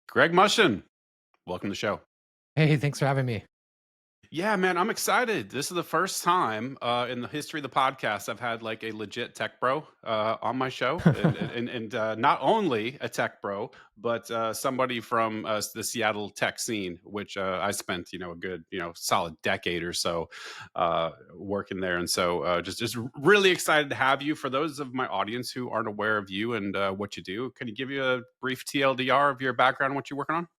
Greg Mushen, welcome to the show. Hey, thanks for having me. Yeah, man, I'm excited. This is the first time in the history of the podcast I've had like a legit tech bro on my show, and not only a tech bro, but somebody from the Seattle tech scene, which I spent a good solid decade or so working there, and so just really excited to have you. For those of my audience who aren't aware of you and what you do, can you give you a brief TLDR of your background and what you're working on?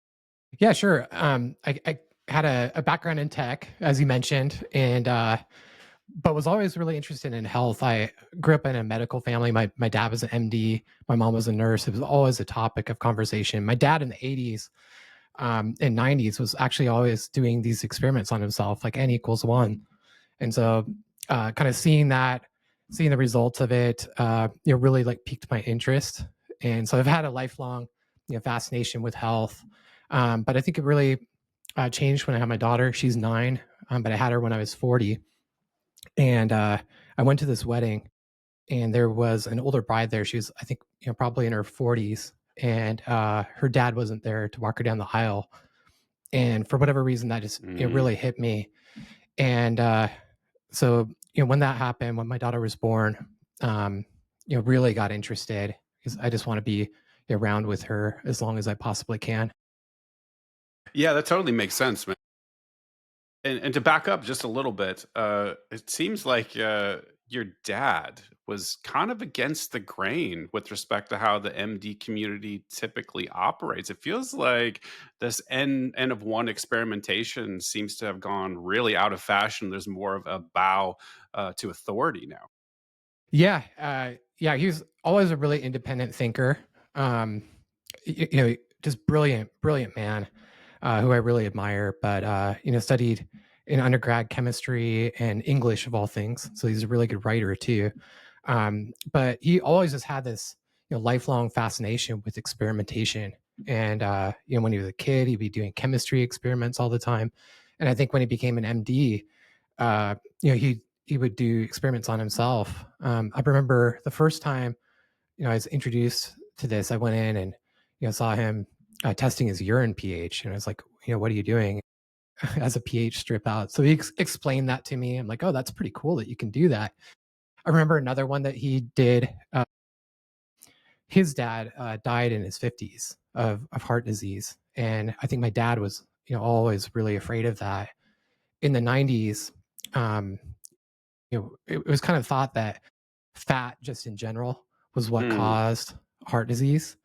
Yeah, sure. I had a background in tech, as you mentioned, and but was always really interested in health. I grew up in a medical family. My dad was an MD. My mom was a nurse. It was always a topic of conversation. My dad in the 80s and 90s was actually always doing these experiments on himself, like N equals one. And so, kind of seeing the results of it, really like piqued my interest. And so I've had a lifelong, fascination with health. But I think it really changed when I had my daughter. She's 9, but I had her when I was 40. And I went to this wedding, and there was an older bride there. She was, I think, probably in her 40s, and her dad wasn't there to walk her down the aisle. And for whatever reason, that just it Mm. really hit me. And so when that happened, when my daughter was born, um, really got interested because I just want to be around with her as long as I possibly can. Yeah, that totally makes sense, man. And to back up just a little bit, it seems like your dad was kind of against the grain with respect to how the MD community typically operates. It feels like this N of one experimentation seems to have gone really out of fashion. There's more of a bow to authority now. Yeah, yeah, he was always a really independent thinker. Um, just brilliant man, who I really admire. But studied in undergrad chemistry and English of all things, so he's a really good writer too. But he always just had this lifelong fascination with experimentation. And when he was a kid, he'd be doing chemistry experiments all the time. And I think when he became an MD, he would do experiments on himself. I remember the first time I was introduced to this. I went in and saw him testing his urine pH, and I was like, what are you doing as a pH strip out? So he explained that to me. I'm like, oh, that's pretty cool that you can do that. I remember another one that he did. His dad died in his 50s of heart disease, and I think my dad was always really afraid of that. In the 90s, um, it was kind of thought that fat just in general was what Hmm. caused heart disease.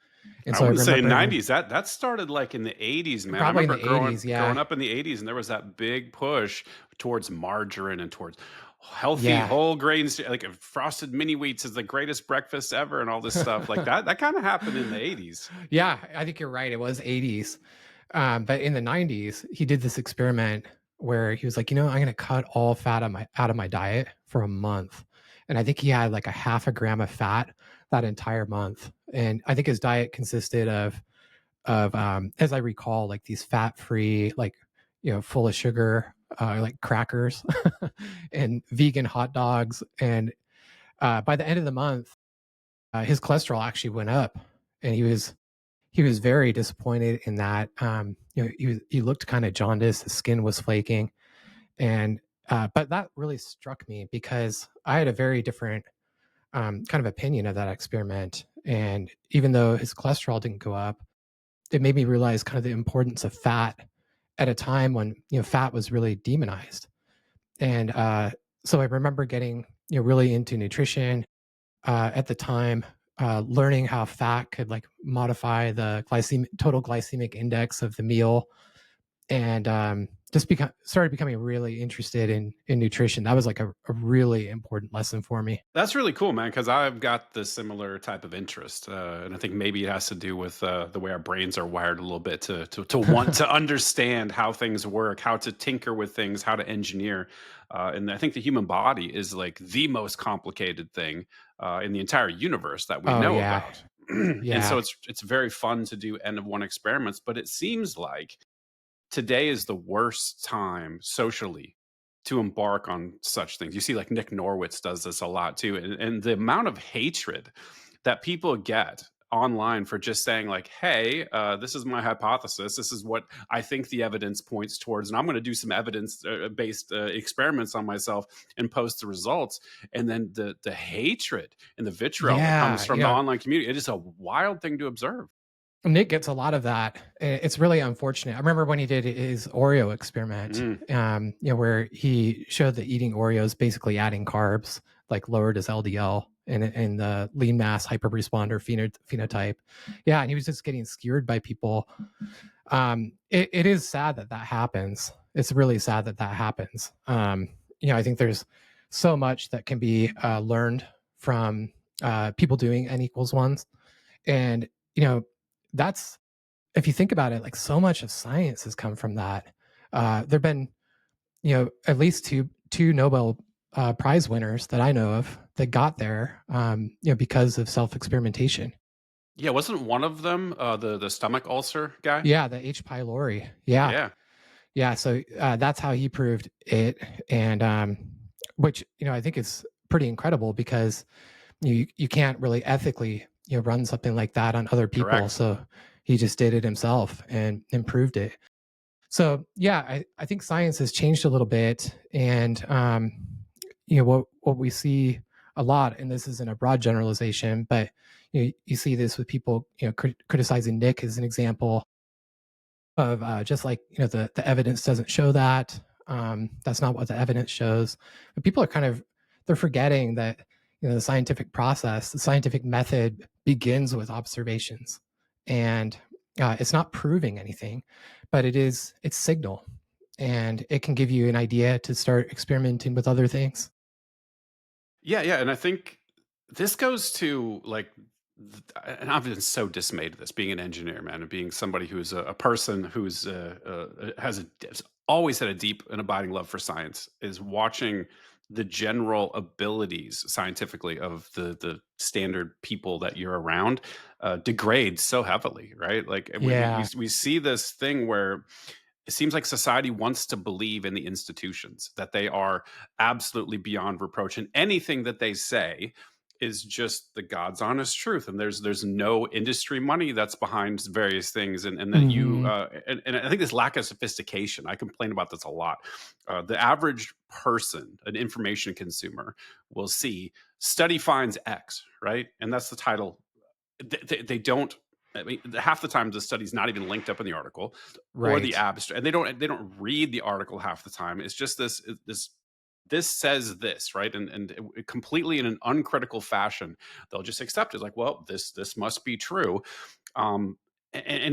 And I so I wouldn't say remember 90s. That started like in the 80s, man. I probably in remember the growing 80s. Yeah. growing up in the 80s, and there was that big push towards margarine and towards healthy Yeah. whole grains, like frosted mini wheats is the greatest breakfast ever, and all this stuff. Like that kind of happened in the 80s. Yeah, I think you're right. It was 80s. But in the 90s, he did this experiment where he was like, I'm going to cut all fat out of my diet for a month. And I think he had like a half a gram of fat that entire month. And I think his diet consisted of as I recall, like these fat free, like full of sugar, like crackers and vegan hot dogs. And by the end of the month, his cholesterol actually went up, and he was very disappointed in that. He looked kind of jaundiced. His skin was flaking, and but that really struck me because I had a very different kind of opinion of that experiment. And even though his cholesterol didn't go up, it made me realize kind of the importance of fat at a time when fat was really demonized. And so I remember getting really into nutrition at the time, learning how fat could like modify the total glycemic index of the meal, and just started becoming really interested in nutrition. That was like a really important lesson for me. That's really cool, man, because I've got the similar type of interest, and I think maybe it has to do with the way our brains are wired a little bit to want to understand how things work, how to tinker with things, how to engineer. And I think the human body is like the most complicated thing in the entire universe that we Oh know yeah, about. And so yeah. it's very fun to do end of one experiments, but it seems like today is the worst time socially to embark on such things. You see, like Nick Norwitz does this a lot too, and the amount of hatred that people get online for just saying like, "Hey, this is my hypothesis. This is what I think the evidence points towards, and I'm going to do some evidence based experiments on myself and post the results." And then the hatred and the vitriol that comes Yeah, from the online community, it is a wild thing to observe. Nick gets a lot of that. It's really unfortunate. I remember when he did his Oreo experiment, Mm. where he showed that eating Oreos, basically adding carbs, like lowered his LDL and the lean mass hyperresponder phenotype. Yeah, and he was just getting skewered by people. It is sad that that happens. It's really sad that that happens. I think there's so much that can be learned from people doing n equals ones, and you know that's, if you think about it, like so much of science has come from that. There've been, at least two Nobel Prize winners that I know of that got there, because of self experimentation. Yeah, wasn't one of them the stomach ulcer guy? Yeah, the H. pylori. Yeah, Yeah, yeah. So that's how he proved it, and which I think is pretty incredible because you can't really ethically run something like that on other people. correct. So he just did it himself and improved it. So yeah, I think science has changed a little bit, and what we see a lot, and this isn't a broad generalization, but you see this with people criticizing Nick as an example of just like the evidence doesn't show that. That's not what the evidence shows. But people are they're forgetting that the scientific process, the scientific method begins with observations, and it's not proving anything, but it's signal, and it can give you an idea to start experimenting with other things. Yeah, yeah, and I think this goes to like, and I've been so dismayed at this being an engineer, man, and being somebody who's a person who's has always had a deep and abiding love for science. Is watching the general abilities scientifically of the standard people that you're around degrade so heavily, right? Like Yeah. we see this thing where it seems like society wants to believe in the institutions that they are absolutely beyond reproach, and anything that they say is just the god's honest truth, and there's no industry money that's behind various things, and that you Hmm. and I think this lack of sophistication, I complain about this a lot. The average person, an information consumer, will see study finds X, right, and that's the title. They don't, I mean, half the time the study's not even linked up in the article or the Right. abstract, and they don't read the article half the time. It's just this says this, right, and completely in an uncritical fashion, they'll just accept it like, well, this must be true. And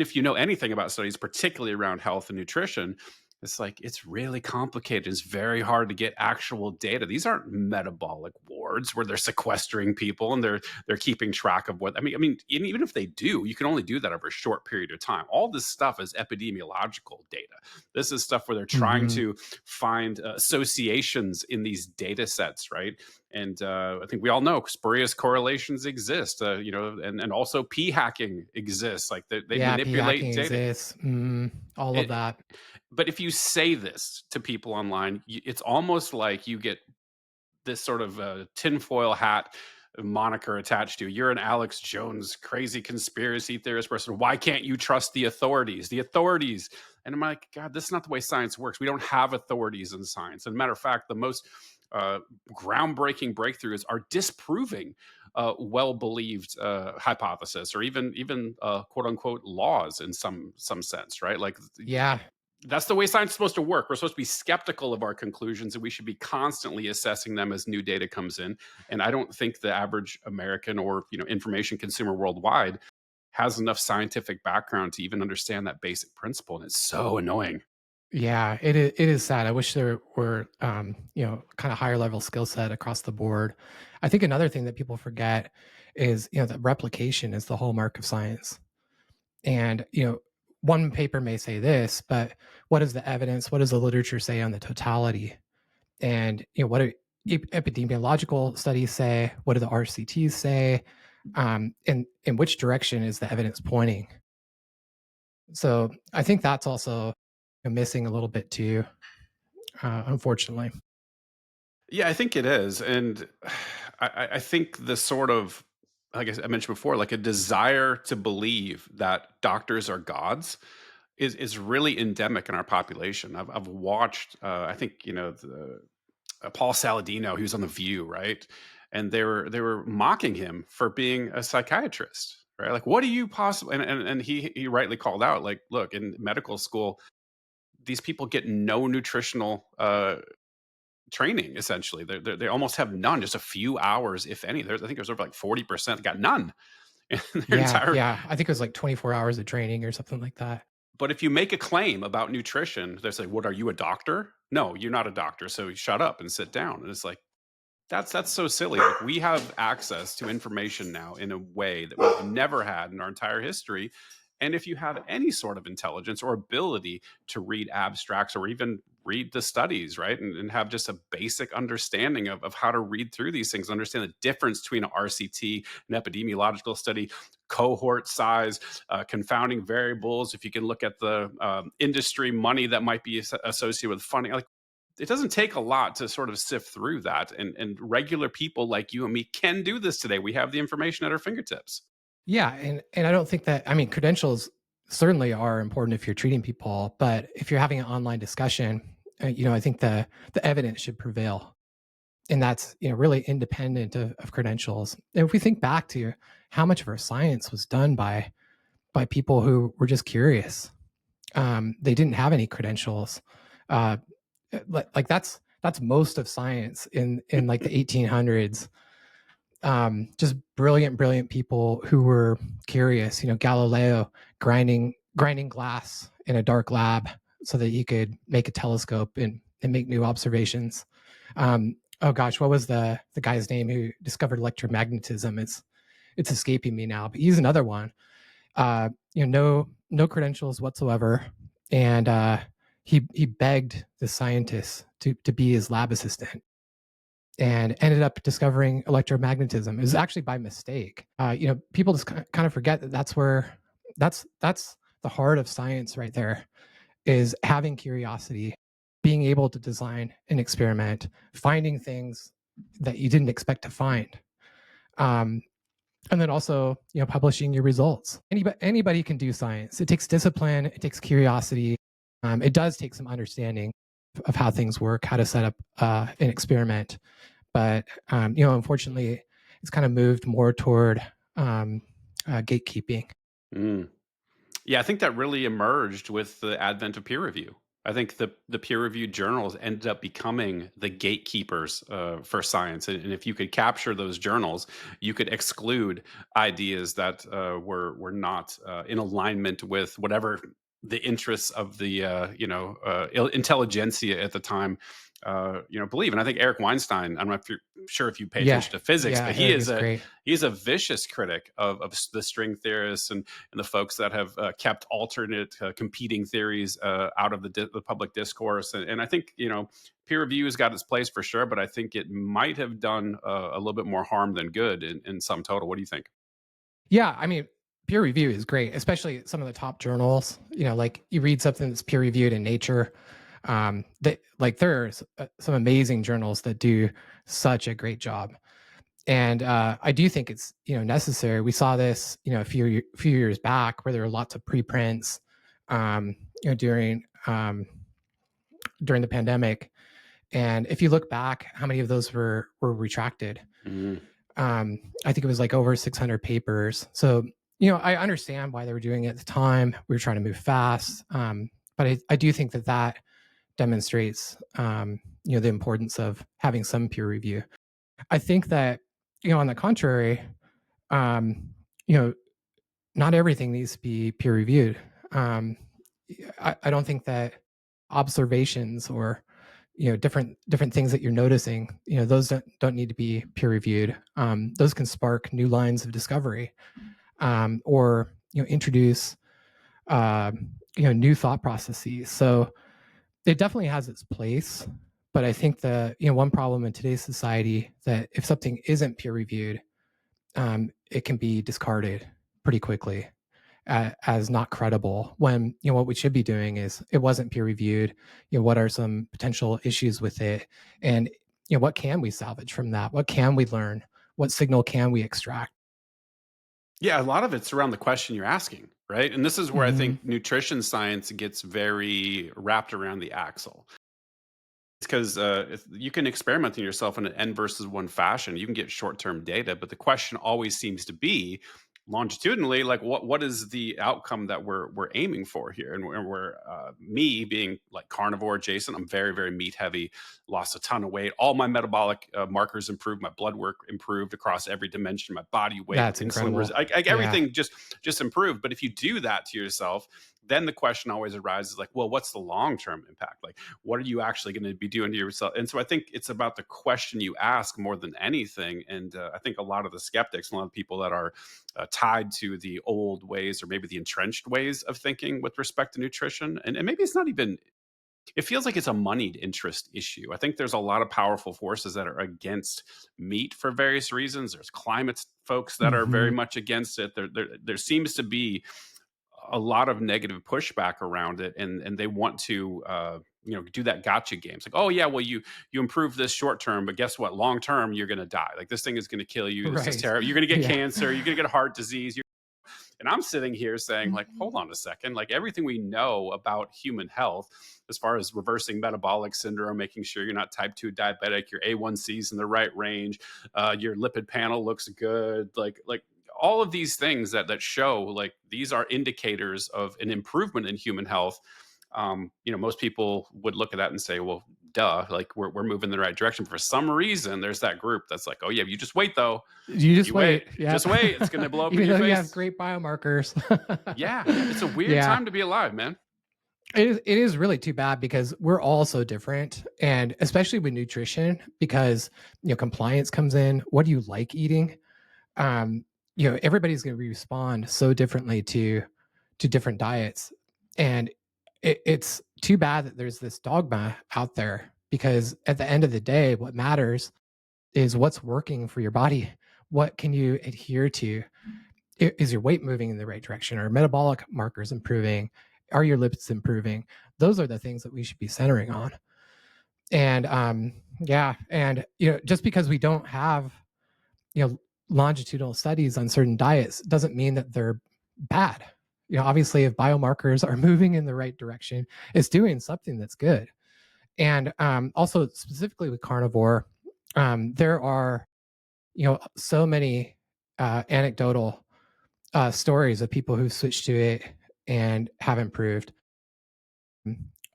if you know anything about studies, particularly around health and nutrition, it's like it's really complicated. It's very hard to get actual data. These aren't metabolic wards where they're sequestering people and they're keeping track of what. I mean, even if they do, you can only do that over a short period of time. All this stuff is epidemiological data. This is stuff where they're trying Hmm. to find associations in these data sets, right? And I think we all know spurious correlations exist, and also p hacking exists. Like they Yeah, p manipulate hacking data. exists. All of It, that. but if you say this to people online, it's almost like you get this sort of tinfoil hat moniker attached to you. You're an Alex Jones crazy conspiracy theorist person. Why can't you trust the authorities? The authorities. And I'm like, God, this is not the way science works. We don't have authorities in science. And matter of fact, the most uh, groundbreaking breakthroughs are disproving well believed hypothesis, or even quote unquote laws in some sense, right? Like Yeah. that's the way science is supposed to work. We're supposed to be skeptical of our conclusions, and we should be constantly assessing them as new data comes in. And I don't think the average American or information consumer worldwide has enough scientific background to even understand that basic principle. And it's so annoying. Yeah, it is sad. I wish there were, kind of higher level skill set across the board. I think another thing that people forget is, that replication is the hallmark of science. And, one paper may say this, but what is the evidence? What does the literature say on the totality? And, what do epidemiological studies say? What do the RCTs say? And in which direction is the evidence pointing? So I think that's also missing a little bit too, unfortunately. Yeah, I think it is. And I think the sort of like I mentioned before, like a desire to believe that doctors are gods is really endemic in our population. I've watched, I think Paul Saladino, he was on The View, right? And they were mocking him for being a psychiatrist, right? Like, what do you possibly? And he rightly called out, like, look, in medical school, these people get no nutritional training. Essentially, they almost have none, just a few hours, if any. I think there's over like 40% got none in their Yeah, entire. yeah. I think it was like 24 hours of training or something like that. But if you make a claim about nutrition, they say, "What are you, a doctor?" No, you're not a doctor. So shut up and sit down. And it's like, that's so silly. Like, we have access to information now in a way that we've never had in our entire history. And if you have any sort of intelligence or ability to read abstracts or even read the studies, right, and have just a basic understanding of how to read through these things, understand the difference between an RCT, an epidemiological study, cohort size, confounding variables, if you can look at the industry money that might be associated with funding, like, it doesn't take a lot to sort of sift through that. And regular people like you and me can do this today. We have the information at our fingertips. Yeah, and I don't think that, I mean, credentials certainly are important if you're treating people, but if you're having an online discussion, I think the evidence should prevail, and that's really independent of credentials. And if we think back to how much of our science was done by people who were just curious, they didn't have any credentials. Uh, like that's most of science in like the 1800s. Just brilliant people who were curious. Galileo grinding glass in a dark lab so that he could make a telescope and make new observations. Oh gosh, what was the guy's name who discovered electromagnetism? It's escaping me now, but he's another one. No credentials whatsoever, and he begged the scientists to be his lab assistant and ended up discovering electromagnetism. It was actually by mistake. People just kind of forget that that's the heart of science right there, is having curiosity, being able to design an experiment, finding things that you didn't expect to find. Um, and then also, publishing your results. Anybody can do science. It takes discipline. It takes curiosity. It does take some understanding of how things work, how to set up an experiment. But unfortunately, it's kind of moved more toward gatekeeping. Mm. Yeah, I think that really emerged with the advent of peer review. I think the peer reviewed journals ended up becoming the gatekeepers for science, and if you could capture those journals, you could exclude ideas that were not in alignment with whatever the interests of the intelligentsia at the time believe. And I think Eric Weinstein, I'm not sure if you pay Yeah, attention to physics, yeah, but he Eric is is a great. he's a vicious critic of the string theorists and the folks that have kept alternate competing theories out of the public discourse. And I think peer review has got its place for sure, but I think it might have done a little bit more harm than good in sum total. What do you think? Yeah, I mean, peer review is great, especially some of the top journals. Like you read something that's peer reviewed in Nature. That like there's some amazing journals that do such a great job, and I do think it's necessary. We saw this a few years back where there were lots of preprints, um, during the pandemic. And if you look back, how many of those were retracted? Mm. I think it was like over 600 papers. So I understand why they were doing it at the time. We were trying to move fast, but I do think that demonstrates the importance of having some peer review. I think that on the contrary, um, you know, not everything needs to be peer reviewed. Um, I don't think that observations or different things that you're noticing, those don't need to be peer reviewed. Those can spark new lines of discovery, or introduce new thought processes. So it definitely has its place, but I think the one problem in today's society that if something isn't peer reviewed, it can be discarded pretty quickly as not credible, when what we should be doing is, it wasn't peer reviewed, what are some potential issues with it, and what can we salvage from that, what can we learn, what signal can we extract. Yeah, a lot of it's around the question you're asking, right? And this is where I Hmm. think nutrition science gets very wrapped around the axle. It's because you can experiment on yourself in an N versus one fashion. You can get short term data, but the question always seems to be longitudinally, like what is the outcome that we're aiming for here? And we're me being like carnivore adjacent. I'm very meat heavy. Lost a ton of weight. All my metabolic markers improved. My blood work improved across every dimension. My body weight, That's insulin, incredible. like Yeah. everything just improved. But if you do that to yourself, then the question always arises, like, well, what's the long term impact? Like, what are you actually going to be doing to yourself? And so I think it's about the question you ask more than anything. And I think a lot of the skeptics, a lot of people that are tied to the old ways or maybe the entrenched ways of thinking with respect to nutrition, and maybe it's not even, it feels like it's a moneyed interest issue. I think there's a lot of powerful forces that are against meat for various reasons. There's climate folks that are very Hmm. much against it. There seems to be a lot of negative pushback around it, and they want to do that gotcha games, like, oh yeah, well, you improve this short term, but guess what, long term you're going to die, like this thing is going to kill you, this is Right. terrible, you're going to get Yeah. cancer, you're going to get a heart disease. And I'm sitting here saying, like, hold on a second, like everything we know about human health as far as reversing metabolic syndrome, making sure you're not type 2 diabetic, your A1C's in the right range, your lipid panel looks good, like all of these things that show like these are indicators of an improvement in human health. Most people would look at that and say, well, duh, like we're moving in the right direction. For some reason, there's that group that's like, oh yeah, you just wait though. You just You wait, wait. Yep. just wait. It's going to blow up in Even your though you have face. great biomarkers. Yeah, it's a weird Yeah. time to be alive, man. It is really too bad because we're all so different, and especially with nutrition, because compliance comes in. What do you like eating? Um, everybody's going to respond so differently to different diets, and it's too bad that there's this dogma out there, because at the end of the day, what matters is what's working for your body. What can you adhere to? Is your weight moving in the right direction? Are metabolic markers improving? Are your lipids improving? Those are the things that we should be centering on. And yeah, and just because we don't have you know longitudinal studies on certain diets doesn't mean that they're bad. Obviously, if biomarkers are moving in the right direction, it's doing something that's good. And also, specifically with carnivore, there are so many anecdotal stories of people who switched to it and have improved.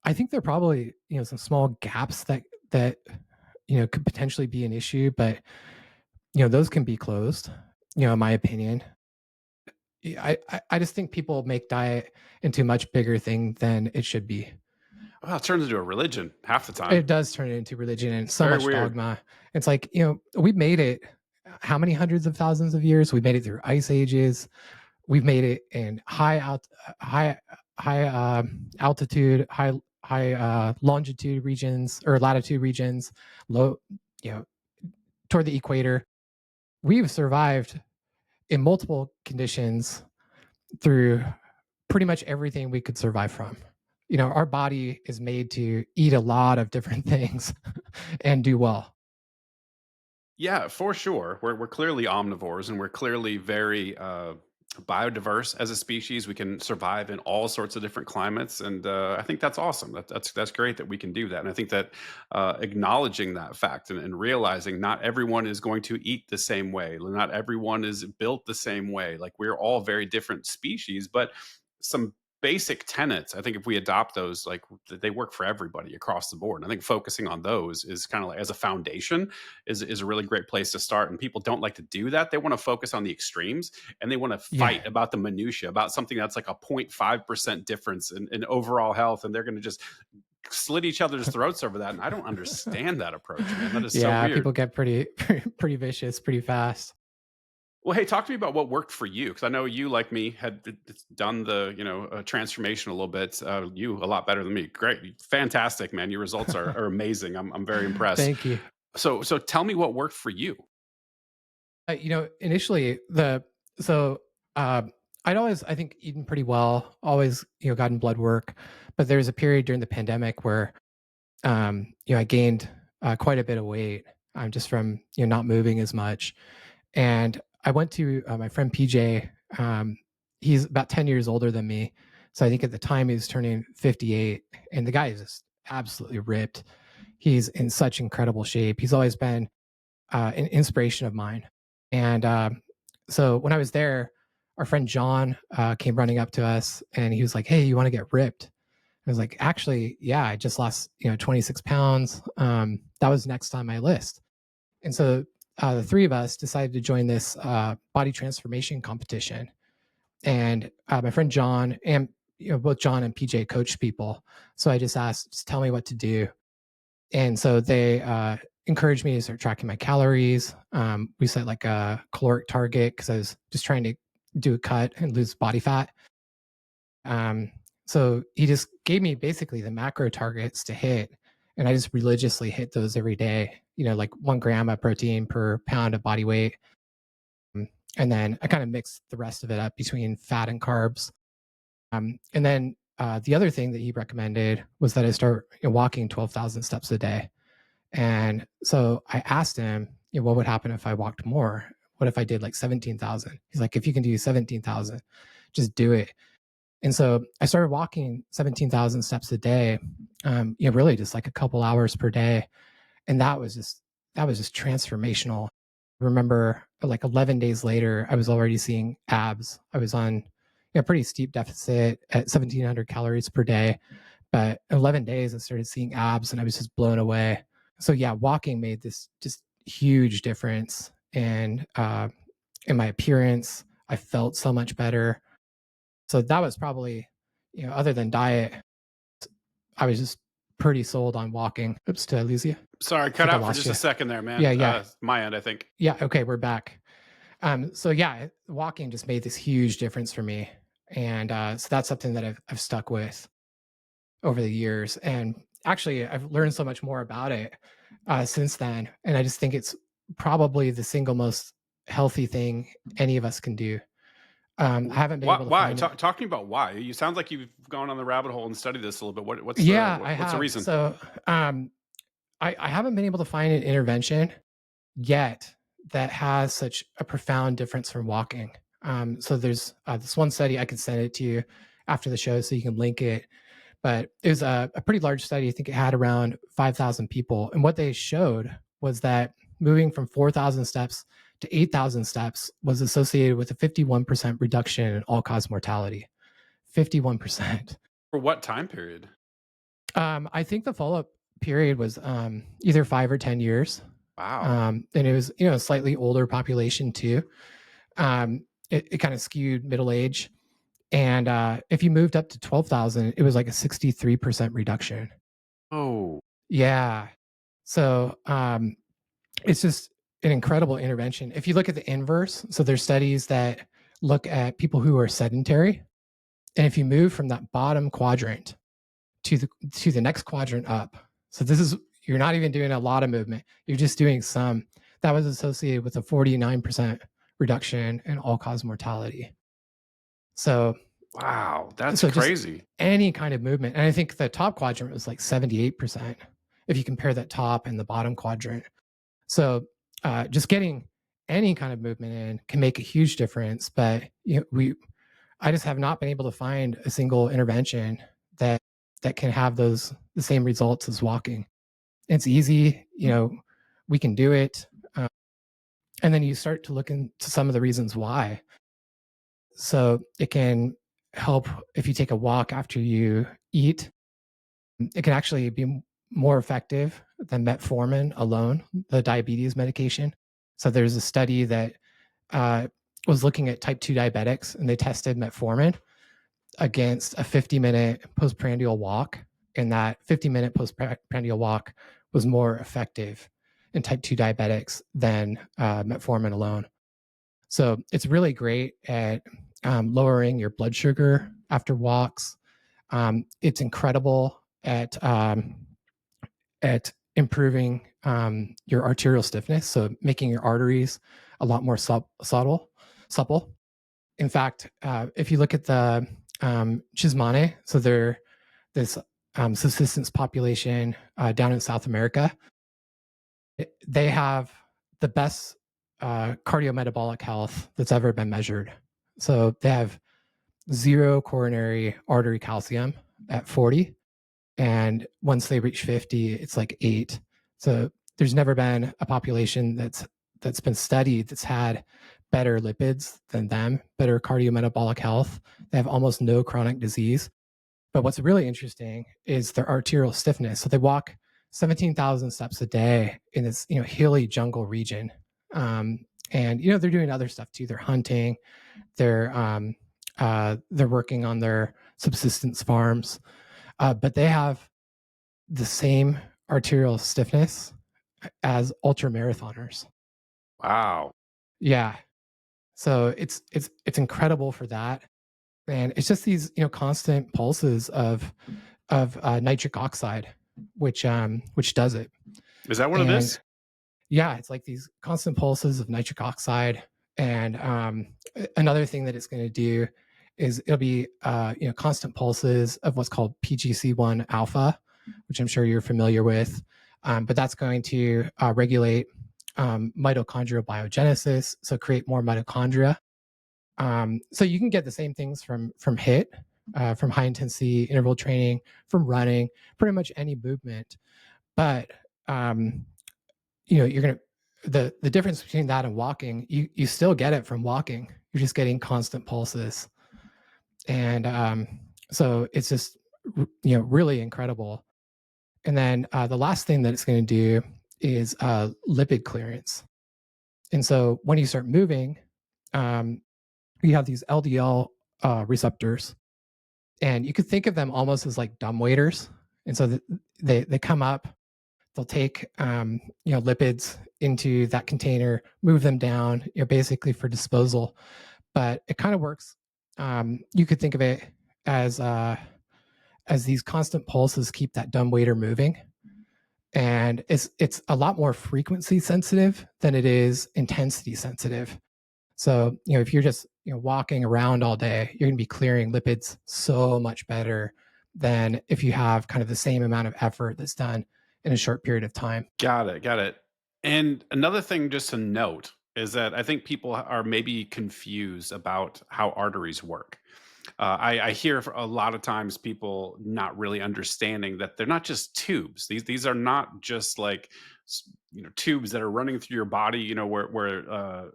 I think there are probably some small gaps that could potentially be an issue, but those can be closed. In my opinion, I just think people make diet into a much bigger thing than it should be. Well, it turns into a religion half the time. It does turn it into religion and It's so very much weird. dogma. It's like we've made it. How many hundreds of thousands of years? We made it through ice ages. We've made it in high altitude, high longitude regions or latitude regions, low, you know, toward the equator. We've survived in multiple conditions through pretty much everything we could survive from. Our body is made to eat a lot of different things and do well. Yeah, for sure. We're clearly omnivores, and we're clearly very biodiverse as a species. We can survive in all sorts of different climates, and I think that's awesome. That's great that we can do that. And I think that acknowledging that fact and realizing not everyone is going to eat the same way, not everyone is built the same way. Like we're all very different species, but some basic tenets, I think if we adopt those, like they work for everybody across the board. And I think focusing on those is kind of like as a foundation is a really great place to start. And people don't like to do that. They want to focus on the extremes, and they want to Yeah. fight about the minutia, about something that's like a 0.5% difference in overall health. And they're going to just slit each other's throats over that. And I don't understand that approach, man. That is so Yeah, weird. people get pretty vicious pretty fast. Well, hey, talk to me about what worked for you, because I know you, like me, had done the transformation a little bit. You a lot better than me. Great, fantastic, man. Your results are amazing. I'm very impressed. Thank you. So tell me what worked for you. Initially the so I'd always, I think, eaten pretty well, always gotten blood work, but there was a period during the pandemic where I gained quite a bit of weight, just from not moving as much. And I went to my friend PJ. Um, he's about 10 years older than me. So I think at the time he was turning 58, and the guy is just absolutely ripped. He's in such incredible shape. He's always been an inspiration of mine. And so when I was there, our friend John came running up to us and he was like, "Hey, you want to get ripped?" I was like, "Actually, yeah, I just lost 26 pounds. That was next on my list." And so the three of us decided to join this body transformation competition. And my friend John and both John and PJ coach people. So I just asked, just tell me what to do. And so they encouraged me to start tracking my calories. We set like a caloric target because I was just trying to do a cut and lose body fat. Um, so he just gave me basically the macro targets to hit. And I just religiously hit those every day, like 1 gram of protein per pound of body weight. And then I kind of mixed the rest of it up between fat and carbs. And then the other thing that he recommended was that I start walking 12,000 steps a day. And so I asked him, what would happen if I walked more? What if I did like 17,000? He's like, if you can do 17,000, just do it. And so I started walking 17,000 steps a day, really just like a couple hours per day. And that was just transformational. I remember like 11 days later, I was already seeing abs. I was on a pretty steep deficit at 1,700 calories per day. But in 11 days, I started seeing abs and I was just blown away. So yeah, walking made this just huge difference in my appearance. I felt so much better. So that was probably, other than diet, I was just pretty sold on walking. Oops, did I lose you? I Sorry, cut think I out for lost just a you. second there, Yeah, man. yeah, My end, I think. yeah. Okay, we're back. So yeah, walking just made this huge difference for me, and so that's something that I've stuck with over the years. And actually, I've learned so much more about it since then. And I just think it's probably the single most healthy thing any of us can do. I haven't been Why? able to Why? find it. Talk to me about why. You sound like you've gone on the rabbit hole and studied this a little bit. Yeah, I What's the have. reason? So um, I haven't been able to find an intervention yet that has such a profound difference from walking. So there's this one study, I can send it to you after the show so you can link it. But it was a pretty large study. I think it had around 5,000 people. And what they showed was that moving from 4,000 steps to 8,000 steps was associated with a 51% reduction in all cause mortality. 51%. For what time period? I think the follow up period was either 5 or 10 years. Wow. And it was, a slightly older population too. It kind of skewed middle age. And if you moved up to 12,000, it was like a 63% reduction. Oh, Yeah. So it's just an incredible intervention. If you look at the inverse, so there's studies that look at people who are sedentary. And if you move from that bottom quadrant to the next quadrant up, so this is you're not even doing a lot of movement, you're just doing some, that was associated with a 49% reduction in all cause mortality. So wow. That's so just crazy. any kind of movement. And I think the top quadrant was like 78% if you compare that top and the bottom quadrant. So just getting any kind of movement in can make a huge difference. But I just have not been able to find a single intervention that can have the same results as walking. It's easy, we can do it. And then you start to look into some of the reasons why. So it can help if you take a walk after you eat. It can actually be more effective than metformin alone, the diabetes medication. So there's a study that uh, was looking at type 2 diabetics, and they tested metformin against a 50-minute postprandial walk, and that 50-minute postprandial walk was more effective in type 2 diabetics than metformin alone. So it's really great at lowering your blood sugar after walks. It's incredible at improving your arterial stiffness, so making your arteries a lot more supple. In fact, if you look at the Chismane, so they're this subsistence population down in South America, they have the best cardiometabolic health that's ever been measured. So they have zero coronary artery calcium at 40. And once they reach 50, it's like 8. So there's never been a population that's been studied that's had better lipids than them, better cardiometabolic health. They have almost no chronic disease. But what's really interesting is their arterial stiffness. So they walk 17,000 steps a day in this, hilly jungle region. Um, and they're doing other stuff too. They're hunting. They're working on their subsistence farms, but they have the same arterial stiffness as ultra marathoners. Wow. Yeah. So it's incredible for that. And it's just these, constant pulses of nitric oxide, which does it. Is that what it And is? yeah, it's like these constant pulses of nitric oxide. And another thing that it's going to do is it'll be constant pulses of what's called PGC1 alpha, which I'm sure you're familiar with. But that's going to regulate mitochondrial biogenesis, so create more mitochondria. So you can get the same things from HIIT, from high intensity interval training, from running, pretty much any movement. But you're gonna the difference between that and walking, you still get it from walking. You're just getting constant pulses, and so it's just really incredible. And then the last thing that it's going to do is lipid clearance. And so when you start moving, um, you have these LDL receptors, and you could think of them almost as like dumb waiters. And so they come up, they'll take lipids into that container, move them down, basically for disposal. But it kind of works. You could think of it as these constant pulses keep that dumb waiter moving, and it's a lot more frequency sensitive than it is intensity sensitive. So, if you're just, walking around all day, you're going to be clearing lipids so much better than if you have kind of the same amount of effort that's done in a short period of time. Got it, got it. And another thing just to note is that I think people are maybe confused about how arteries work. I hear for a lot of times people not really understanding that they're not just tubes. These are not just like tubes that are running through your body. Where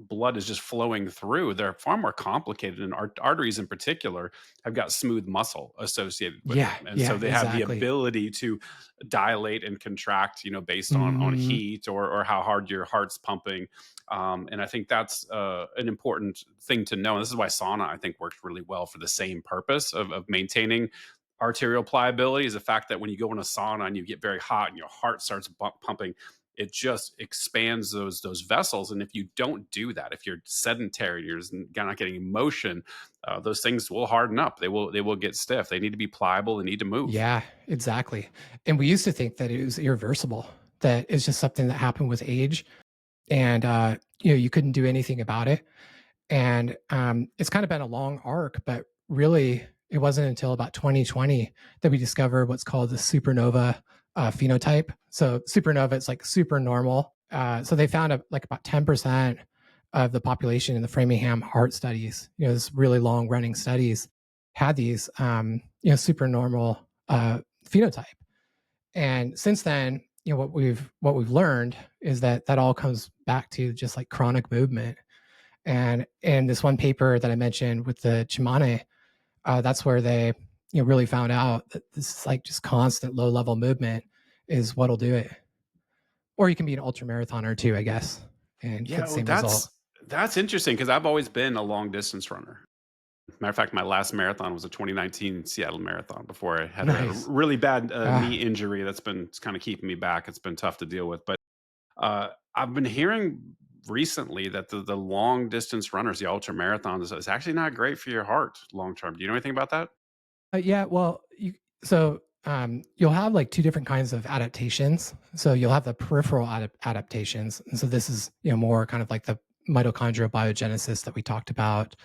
blood is just flowing through. They're far more complicated, and arteries in particular have got smooth muscle associated with Yeah, them, and so yeah, they have the exactly. ability to dilate and contract. Based on Hmm. heat or how hard your heart's pumping. And I think that's an important thing to know. And this is why sauna, I think, works really well for the same purpose of maintaining arterial pliability. Is the fact that when you go in a sauna and you get very hot and your heart starts pumping, it just expands those vessels. And if you don't do that, if you're sedentary, you're not getting motion, those things will harden up. They will get stiff. They need to be pliable. They need to move. Yeah, exactly. And we used to think that it was irreversible, that it's just something that happened with age, and you couldn't do anything about it. And it's kind of been a long arc, but really, it wasn't until about 2020 that we discovered what's called the supernova phenotype. So supernova, it's like super normal. So they found like about 10% of the population in the Framingham heart studies, this really long running studies, had these, super normal phenotype. And since then, what we've learned is that all comes back to just like chronic movement. And in this one paper that I mentioned with the Chimane, that's where they really found out that this is like just constant low level movement is what'll do it. Or you can be an ultra marathoner too, I guess, and get Yeah, the well, same result. that's interesting because I've always been a long distance runner. Matter of fact, my last marathon was a 2019 Seattle Marathon before I had a Nice. really bad knee Ah, injury that's been kind of keeping me back. It's been tough to deal with. But I've been hearing recently that the long distance runners, the ultra marathons, is actually not great for your heart long term. Do you know anything about that? yeah. Well, you'll have like two different kinds of adaptations. So you'll have the peripheral adaptations, and so this is more kind of like the mitochondrial biogenesis that we talked about.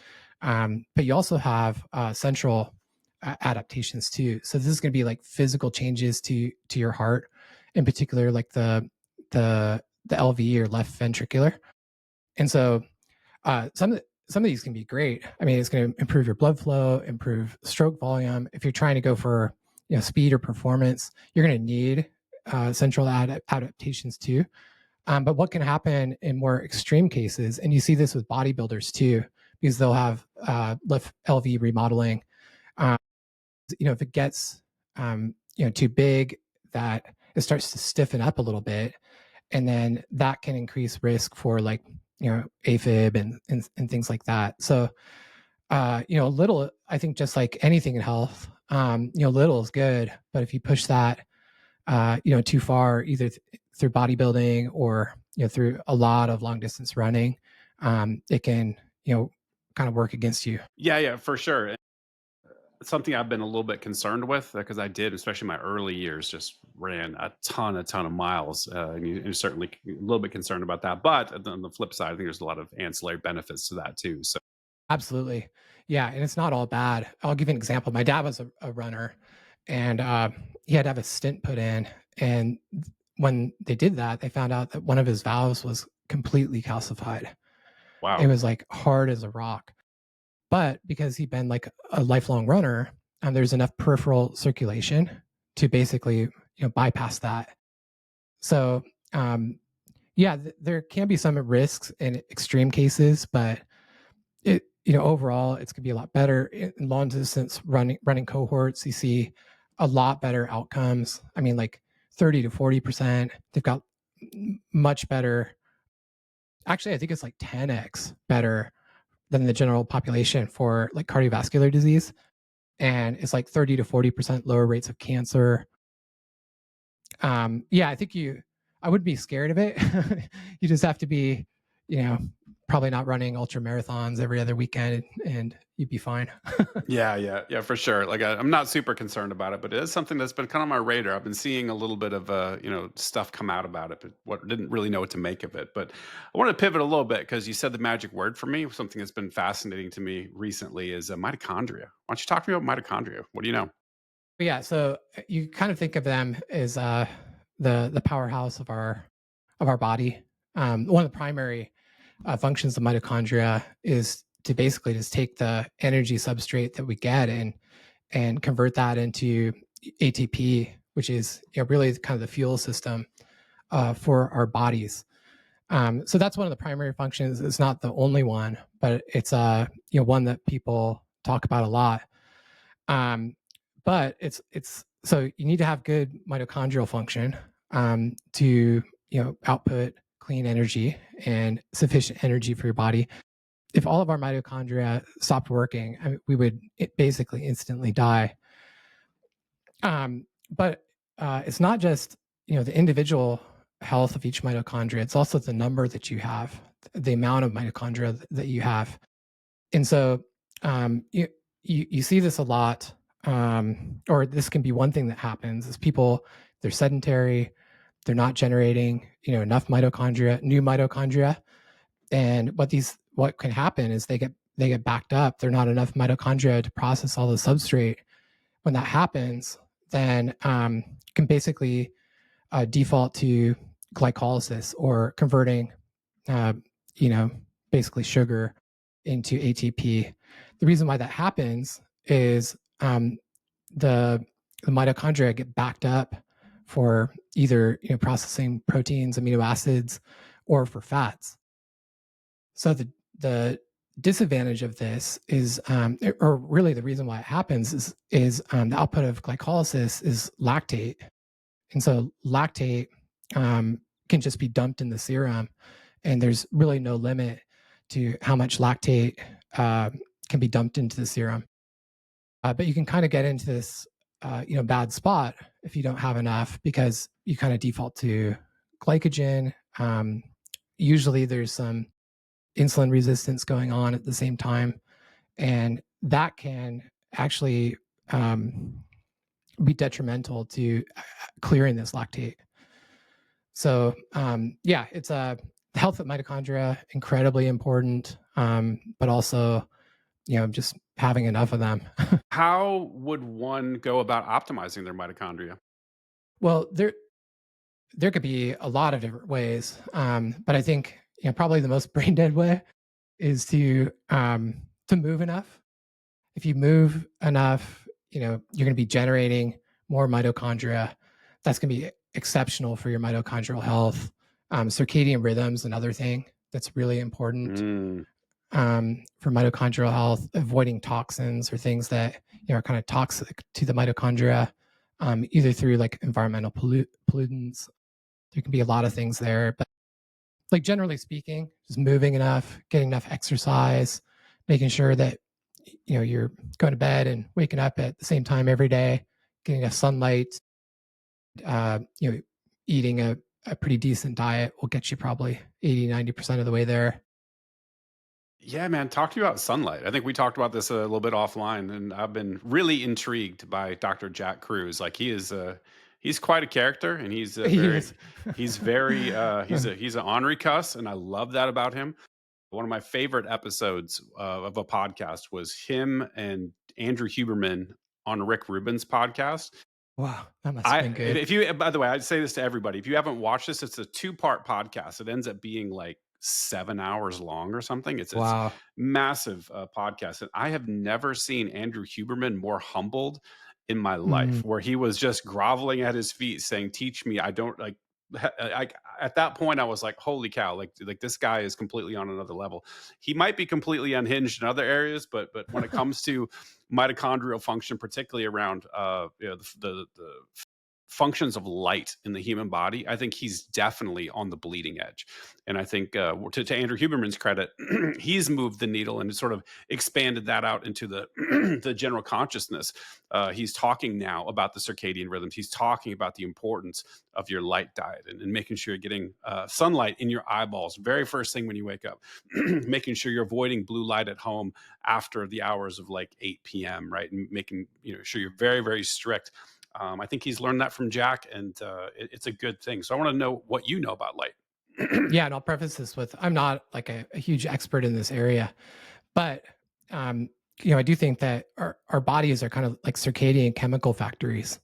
But you also have central adaptations too. So this is going to be like physical changes to your heart, in particular, like the LV or left ventricular. And so some some of these can be great. I mean, it's going to improve your blood flow, improve stroke volume. If you're trying to go for speed or performance, you're going to need central adaptations too. But what can happen in more extreme cases, and you see this with bodybuilders too, because they'll have lift LV remodeling. Um, if it gets too big, that it starts to stiffen up a little bit, and then that can increase risk for like AFib and things like that. So little, I think, just like anything in health, little is good, but if you push that too far, either through bodybuilding or through a lot of long distance running, it can kind of work against you. Yeah, yeah, for sure. It's something I've been a little bit concerned with because I did, especially my early years, just ran a ton of miles. And you're certainly a little bit concerned about that. But on the flip side, I think there's a lot of ancillary benefits to that too. So, Absolutely. Yeah, and it's not all bad. I'll give you an example. My dad was a runner, and he had to have a stent put in. And when they did that, they found out that one of his valves was completely calcified. It wow. was like hard as a rock. But because he'd been like a lifelong runner, there's enough peripheral circulation to basically bypass that. So yeah, there can be some risks in extreme cases, but overall it's going to be a lot better in long distance running cohorts. You see a lot better outcomes. I mean, like 30 to 40%. They've got much better. Actually, I think it's like 10x better than the general population for like cardiovascular disease, and it's like 30 to 40% lower rates of cancer. Yeah, I think I wouldn't be scared of it. You just have to be, you know, probably not running ultra marathons every other weekend, and you'd be fine. Yeah, yeah, yeah, for sure. Like I'm not super concerned about it, but it is something that's been kind of on my radar. I've been seeing a little bit of stuff come out about it, but what didn't really know what to make of it. But I want to pivot a little bit because you said the magic word for me. Something that's been fascinating to me recently is mitochondria. Why don't you talk to me about mitochondria? What do you know? But yeah, so you kind of think of them as the powerhouse of our body. One of the primary functions of mitochondria is to basically just take the energy substrate that we get and convert that into ATP, which is really kind of the fuel system for our bodies. So that's one of the primary functions. It's not the only one, but it's one that people talk about a lot. Um, but it's so you need to have good mitochondrial function to output clean energy and sufficient energy for your body. If all of our mitochondria stopped working, we would basically instantly die. But it's not just the individual health of each mitochondria; it's also the number that you have, the amount of mitochondria that you have. And so you see this a lot, or this can be one thing that happens: is people, they're sedentary, they're not generating enough mitochondria, new mitochondria, and what can happen is they get backed up. There're not enough mitochondria to process all the substrate. When that happens, then can basically default to glycolysis, or converting, uh, you know, basically sugar into ATP. The reason why that happens is the the mitochondria get backed up for either processing proteins, amino acids, or for fats. So the disadvantage of this is, or really the reason why it happens is the output of glycolysis is lactate, and so lactate can just be dumped in the serum, and there's really no limit to how much lactate uh, can be dumped into the serum. But you can kind of get into this bad spot if you don't have enough, because you kind of default to glycogen. Usually there's some insulin resistance going on at the same time, and that can actually be detrimental to clearing this lactate. So yeah, it's the health of mitochondria, incredibly important, but also just having enough of them. How would one go about optimizing their mitochondria? Well, there could be a lot of different ways, but I think probably the most brain dead way is to move enough. If you move enough, you're going to be generating more mitochondria. That's going to be exceptional for your mitochondrial health. Circadian rhythms, another thing that's really important Mm. for mitochondrial health. Avoiding toxins or things that are kind of toxic to the mitochondria, either through like environmental pollutants. There can be a lot of things there, but like generally speaking, just moving enough, getting enough exercise, making sure that you're going to bed and waking up at the same time every day, getting enough sunlight, uh, you know, eating a pretty decent diet will get you probably 80-90% of the way there. Yeah, man, talk to you about sunlight. I think we talked about this a little bit offline, and I've been really intrigued by Dr. Jack Cruz. Like he's quite a character, and he's a He very is. he's an ornery cuss, and I love that about him. One of my favorite episodes of a podcast was him and Andrew Huberman on Rick Rubin's podcast. Wow, that must have been good. If you, by the way, I'd say this to everybody. If you haven't watched this, it's a two-part podcast. It ends up being like 7 hours long or something. It's Wow. massive podcast, and I have never seen Andrew Huberman more humbled in my Mm, life. Where he was just groveling at his feet, saying, "Teach me." I don't like. At that point, I was like, "Holy cow!" Like this guy is completely on another level. He might be completely unhinged in other areas, but when it comes to mitochondrial function, particularly around the functions of light in the human body, I think he's definitely on the bleeding edge. And I think to Andrew Huberman's credit, he's moved the needle and sort of expanded that out into the the general consciousness. He's talking now about the circadian rhythms. He's talking about the importance of your light diet and making sure you're getting sunlight in your eyeballs very first thing when you wake up, making sure you're avoiding blue light at home after the hours of like 8 p.m., right? And making sure you're very, very strict. I think he's learned that from Jack, and it's a good thing. So I want to know what you know about light. yeah, and I'll preface this with I'm not like a huge expert in this area, but um, I do think that our bodies are kind of like circadian chemical factories,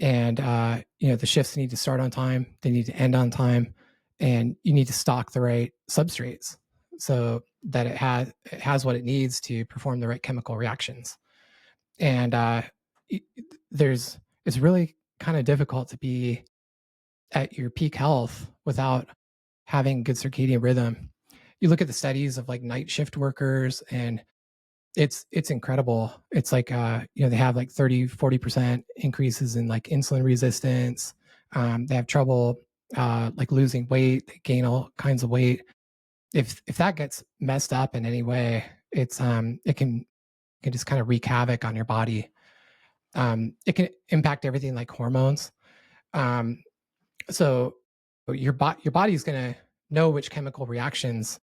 and the shifts need to start on time, they need to end on time, and you need to stock the right substrates so that it has what it needs to perform the right chemical reactions. And there's it's really kind of difficult to be at your peak health without having good circadian rhythm. You look at the studies of like night shift workers, and it's incredible. It's like they have like 30-40% increases in like insulin resistance. They have trouble like losing weight, they gain all kinds of weight. If that gets messed up in any way, it can just kind of wreak havoc on your body. It can impact everything like hormones. Um, so your body is going to know which chemical reactions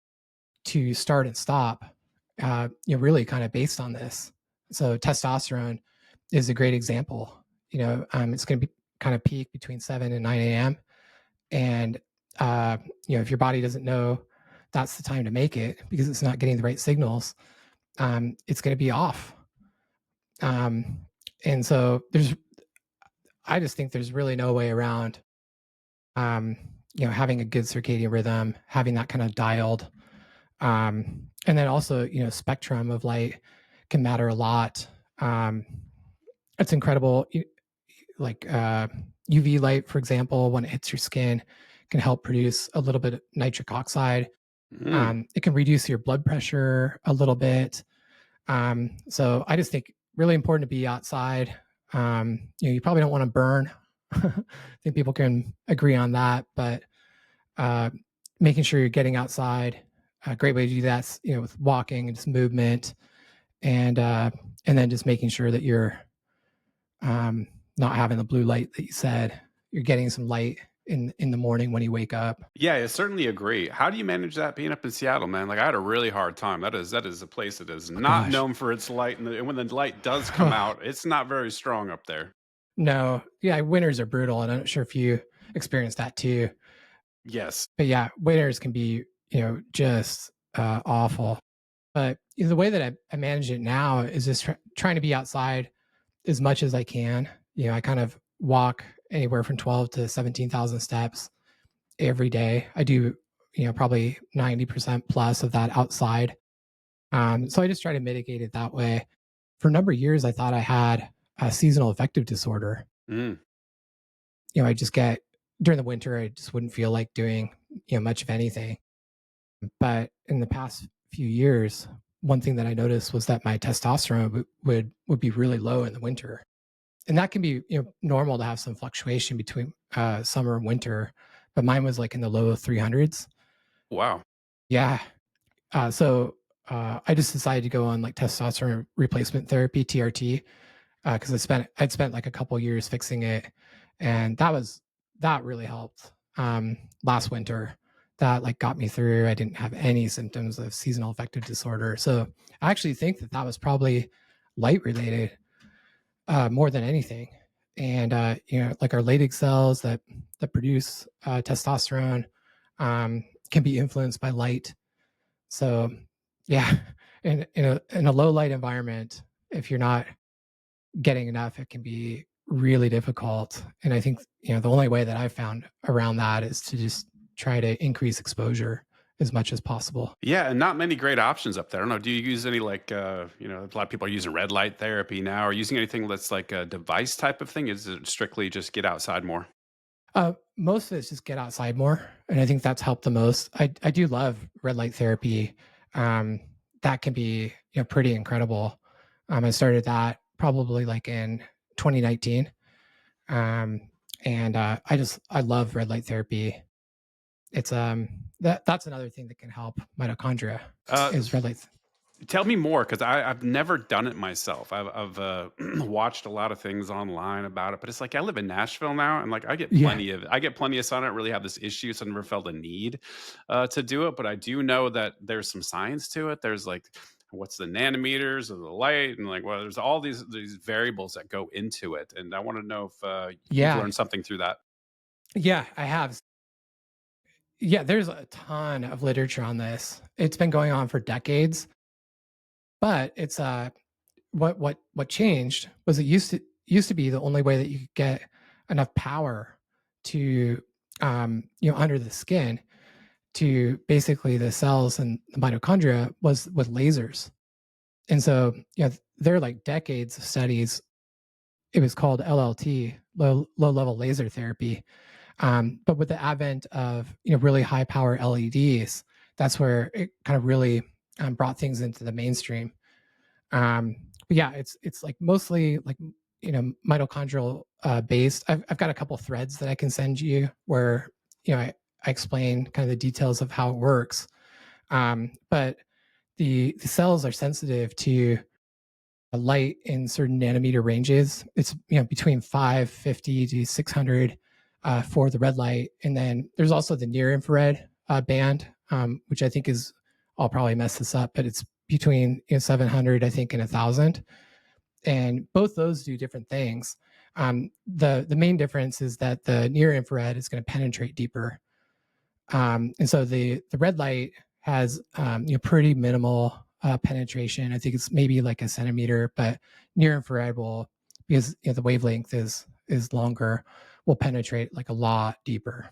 to start and stop. Really kind of based on this. So testosterone is a great example. It's going to be kind of peak between 7 and 9 a.m. And if your body doesn't know that's the time to make it because it's not getting the right signals, it's going to be off. And so I just think there's really no way around, um, having a good circadian rhythm, having that kind of dialed. And then also, spectrum of light can matter a lot. Um, it's incredible. Like UV light, for example, when it hits your skin, can help produce a little bit of nitric oxide. Mm. It can reduce your blood pressure a little bit. So I just think really important to be outside. You probably don't want to burn. I think people can agree on that, but uh, making sure you're getting outside, a great way to do that, with walking and just movement, and then just making sure that you're not having the blue light that you said. You're getting some light in the morning when you wake up. Yeah, I certainly agree. How do you manage that being up in Seattle, man? Like I had a really hard time. That is a place that is Oh, not gosh. known for its light, and when the light does come out, it's not very strong up there. No, yeah, winters are brutal, and I'm not sure if you experienced that too. Yes. But yeah, winters can be just awful. But the way that I manage it now is just trying to be outside as much as I can. I kind of walk anywhere from 12 to 17,000 steps every day. I do probably 90% plus of that outside. So I just try to mitigate it that way. For a number of years, I thought I had a seasonal affective disorder. Mm. I just get during the winter, I just wouldn't feel like doing much of anything. But in the past few years, one thing that I noticed was that my testosterone would be really low in the winter, and that can be normal to have some fluctuation between summer and winter, but mine was like in the low 300s. Wow. Yeah. So I just decided to go on like testosterone replacement therapy (TRT) because I'd spent like a couple years fixing it, and that really helped. Last winter, that like got me through. I didn't have any symptoms of seasonal affective disorder, so I actually think that that was probably light related more than anything. And like our Leydig cells that produce testosterone can be influenced by light. So yeah, in a low light environment, if you're not getting enough, it can be really difficult. And I think, the only way that I've found around that is to just try to increase exposure as much as possible. Yeah, and not many great options up there. I don't know. Do you use any a lot of people are using red light therapy now, or using anything that's like a device type of thing? Is it strictly just get outside more? Most of it's just get outside more, and I think that's helped the most. I do love red light therapy. Um, that can be pretty incredible. I started that probably like in 2019, um, and I love red light therapy. It's that's another thing that can help mitochondria Uh, is red light. Tell me more, because I've never done it myself. I've watched a lot of things online about it, but it's like I live in Nashville now, and like Yeah, I get plenty of sun. I don't really have this issue, so I never felt a need to do it. But I do know that there's some science to it. There's like what's the nanometers of the light, and like well, there's all these variables that go into it. And I want to know if you've yeah, learned something through that. yeah. I have. Yeah, there's a ton of literature on this. It's been going on for decades, but it's what changed was it used to be the only way that you could get enough power to under the skin to basically the cells and the mitochondria was with lasers. And so there are like decades of studies. It was called LLT, low level laser therapy. But with the advent of really high power LEDs, that's where it kind of really brought things into the mainstream. But yeah, it's like mostly like mitochondrial based. I've got a couple threads that I can send you where I explain kind of the details of how it works. But the cells are sensitive to light in certain nanometer ranges. It's between 550 to 600 for the red light, and then there's also the near infrared band, which I think is I'll probably mess this up, but it's between 700 I think and 1,000, and both those do different things. The main difference is that the near infrared is going to penetrate deeper, and so the red light has pretty minimal penetration. I think it's maybe like a centimeter, but near infrared will, because the wavelength is longer, will penetrate like a lot deeper.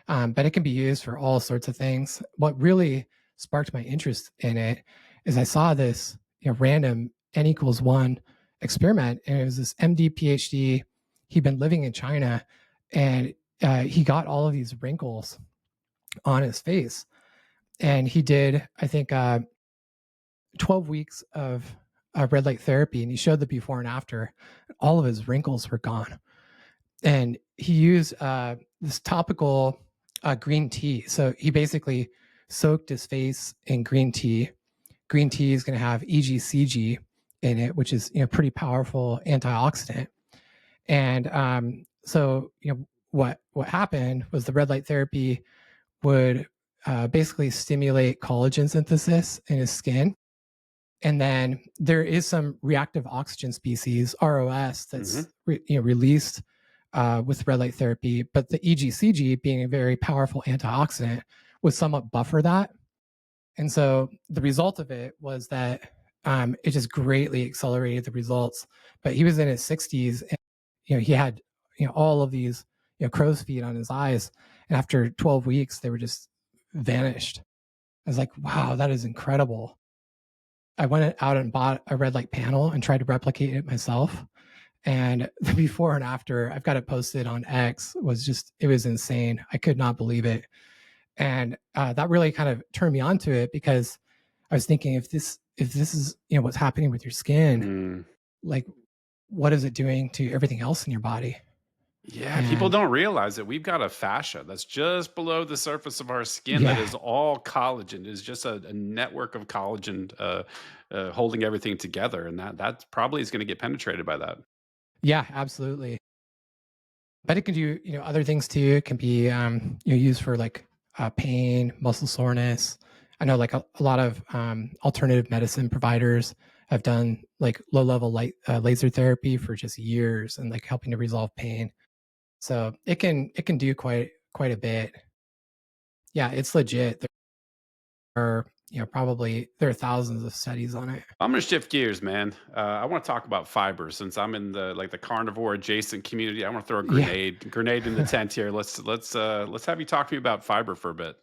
But it can be used for all sorts of things. What really sparked my interest in it is I saw this random n=1 experiment, and it was this MD PhD. He'd been living in China, and he got all of these wrinkles on his face, and he did I think 12 weeks of red light therapy, and he showed the before and after. All of his wrinkles were gone, and he used this topical green tea. So he basically soaked his face in green tea. Green tea is going to have EGCG in it, which is pretty powerful antioxidant. And so what happened was the red light therapy would basically stimulate collagen synthesis in his skin. And then there is some reactive oxygen species, ROS, Hmm. that's released with red light therapy. But the EGCG, being a very powerful antioxidant, would somewhat buffer that. And so the result of it was that it just greatly accelerated the results. But he was in his 60s, and he had all of these crow's feet on his eyes, and after 12 weeks, they were just vanished. I was like, wow, that is incredible. I went out and bought a red light panel and tried to replicate it myself. And the before and after, I've got it posted on X, was just, it was insane. I could not believe it. And that really kind of turned me onto it, because I was thinking, if this is, what's happening with your skin, Mm. like, what is it doing to everything else in your body? Yeah, people And don't realize it. We've got a fascia that's just below the surface of our skin that yeah, is all collagen. It's just a network of collagen holding everything together, and that probably is going to get penetrated by that. yeah, absolutely. But it can do, other things too. It can be, used for like pain, muscle soreness. I know like a lot of alternative medicine providers have done like low level light laser therapy for just years, and like helping to resolve pain. So it can do quite a bit. Yeah, it's legit. There are, probably there are thousands of studies on it. I'm gonna shift gears, man. I want to talk about fiber since I'm in the carnivore adjacent community. I want to throw a Yeah. grenade in the tent here. Let's have you talk to me about fiber for a bit.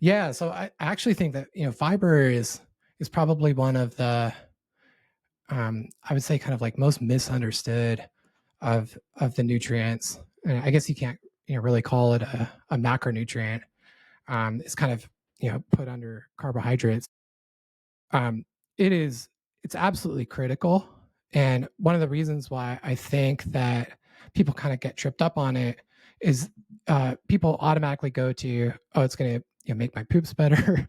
Yeah, so I actually think that, fiber is probably one of the I would say kind of like most misunderstood of the nutrients. And I guess you can't, really call it a macronutrient. It's kind of, put under carbohydrates. Um, it is it's absolutely critical. And one of the reasons why I think that people kind of get tripped up on it is people automatically go to, oh, it's going to, make my poops better.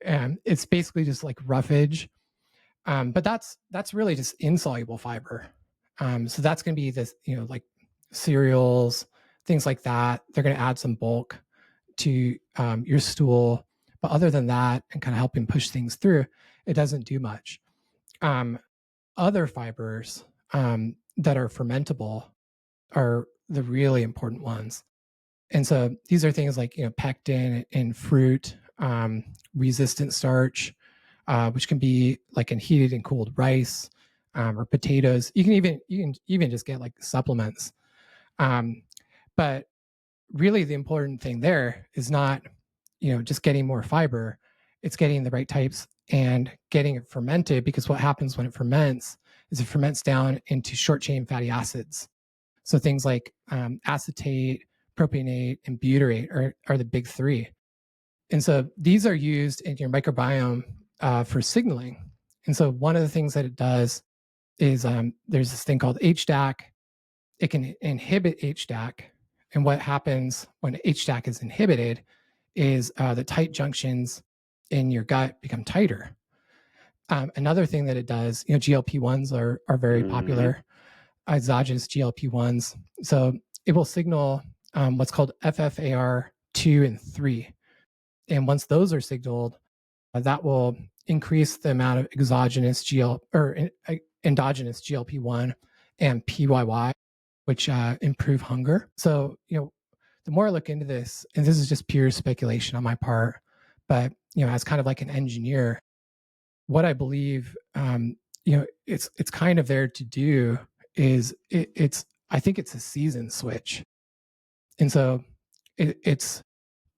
And it's basically just like roughage. But that's really just insoluble fiber. So that's going to be this, like cereals, things like that. They're going to add some bulk to your stool, but other than that, and kind of helping push things through, it doesn't do much. Um, Other fibers that are fermentable are the really important ones. And so these are things like, pectin in fruit, resistant starch, which can be like in heated and cooled rice, or potatoes. You can even just get like supplements. Um, but really, the important thing there is not, just getting more fiber. It's getting the right types and getting it fermented, because what happens when it ferments is it ferments down into short chain fatty acids. So things like acetate, propionate, and butyrate are the big three. And so these are used in your microbiome for signaling. And so one of the things that it does is there's this thing called HDAC. It can inhibit HDAC. And what happens when HDAC is inhibited is the tight junctions in your gut become tighter. Another thing that it does, GLP-1s are very Hmm. popular, exogenous GLP-1s. So it will signal what's called FFAR2 and 3. And once those are signaled, that will increase the amount of exogenous endogenous GLP-1 and PYY, which improve hunger. So, the more I look into this, and this is just pure speculation on my part, but as kind of like an engineer, what I believe, it's kind of there to do is it's I think it's a season switch, and so it's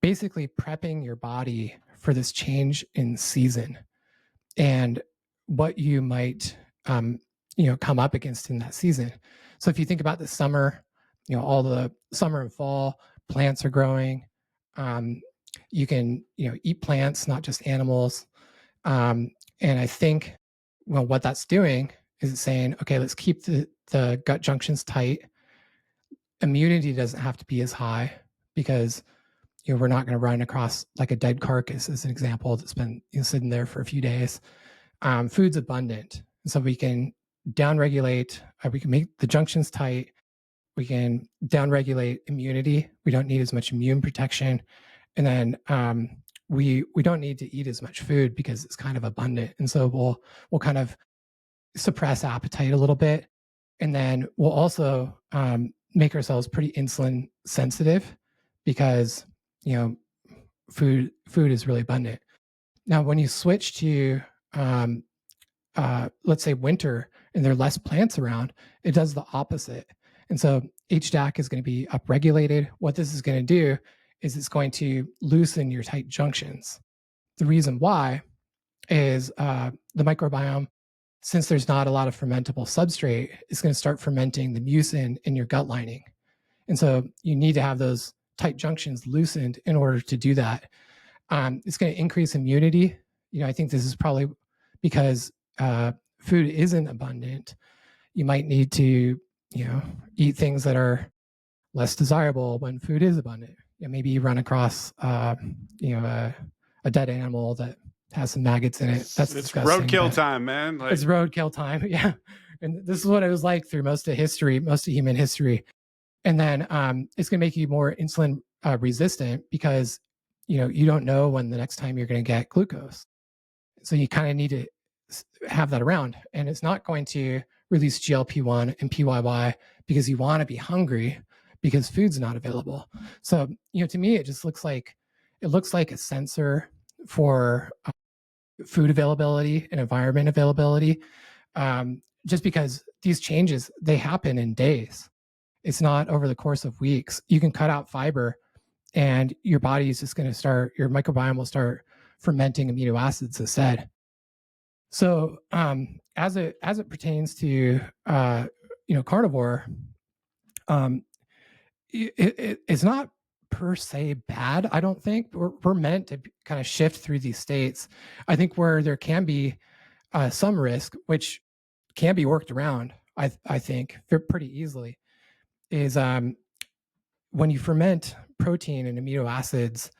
basically prepping your body for this change in season and what you might come up against in that season. So if you think about the summer, all the summer and fall plants are growing. um, you can eat plants, not just animals. And I think, well, what that's doing is it's saying, okay, let's keep the gut junctions tight. Immunity doesn't have to be as high, because we're not going to run across like a dead carcass, as an example, that's been sitting there for a few days. Food's abundant, so we can downregulate. We can make the junctions tight. We can downregulate immunity. We don't need as much immune protection, and then we don't need to eat as much food because it's kind of abundant, and so we'll kind of suppress appetite a little bit, and then we'll also make ourselves pretty insulin sensitive, because you know food is really abundant. Now, when you switch to um, let's say winter and there are less plants around, it does the opposite. And so HDAC is going to be upregulated. What this is going to do is it's going to loosen your tight junctions. The reason why is the microbiome, since there's not a lot of fermentable substrate, is going to start fermenting the mucin in your gut lining. And so you need to have those tight junctions loosened in order to do that. It's going to increase immunity. I think this is probably because food isn't abundant. You might need to, eat things that are less desirable when food is abundant. Maybe you run across, a dead animal that has some maggots in it. That's It's disgusting. roadkill But time, man. it's Like, roadkill time. Yeah. And this is what it was like through most of history, most of human history. And then it's going to make you more insulin resistant because, you don't know when the next time you're going to get glucose. So you kind of need to have that around. And it's not going to release GLP-1 and PYY because you want to be hungry because food's not available. So, to me, it just looks like a sensor for food availability and environment availability. Just because these changes, they happen in days. It's not over the course of weeks. You can cut out fiber and your body is just going to start, your microbiome will start fermenting amino acids instead. So as it pertains to carnivore, um, it's not per se bad. I don't think we're meant to kind of shift through these states. I think where there can be some risk, which can be worked around, I think pretty easily, is when you ferment protein and amino acids,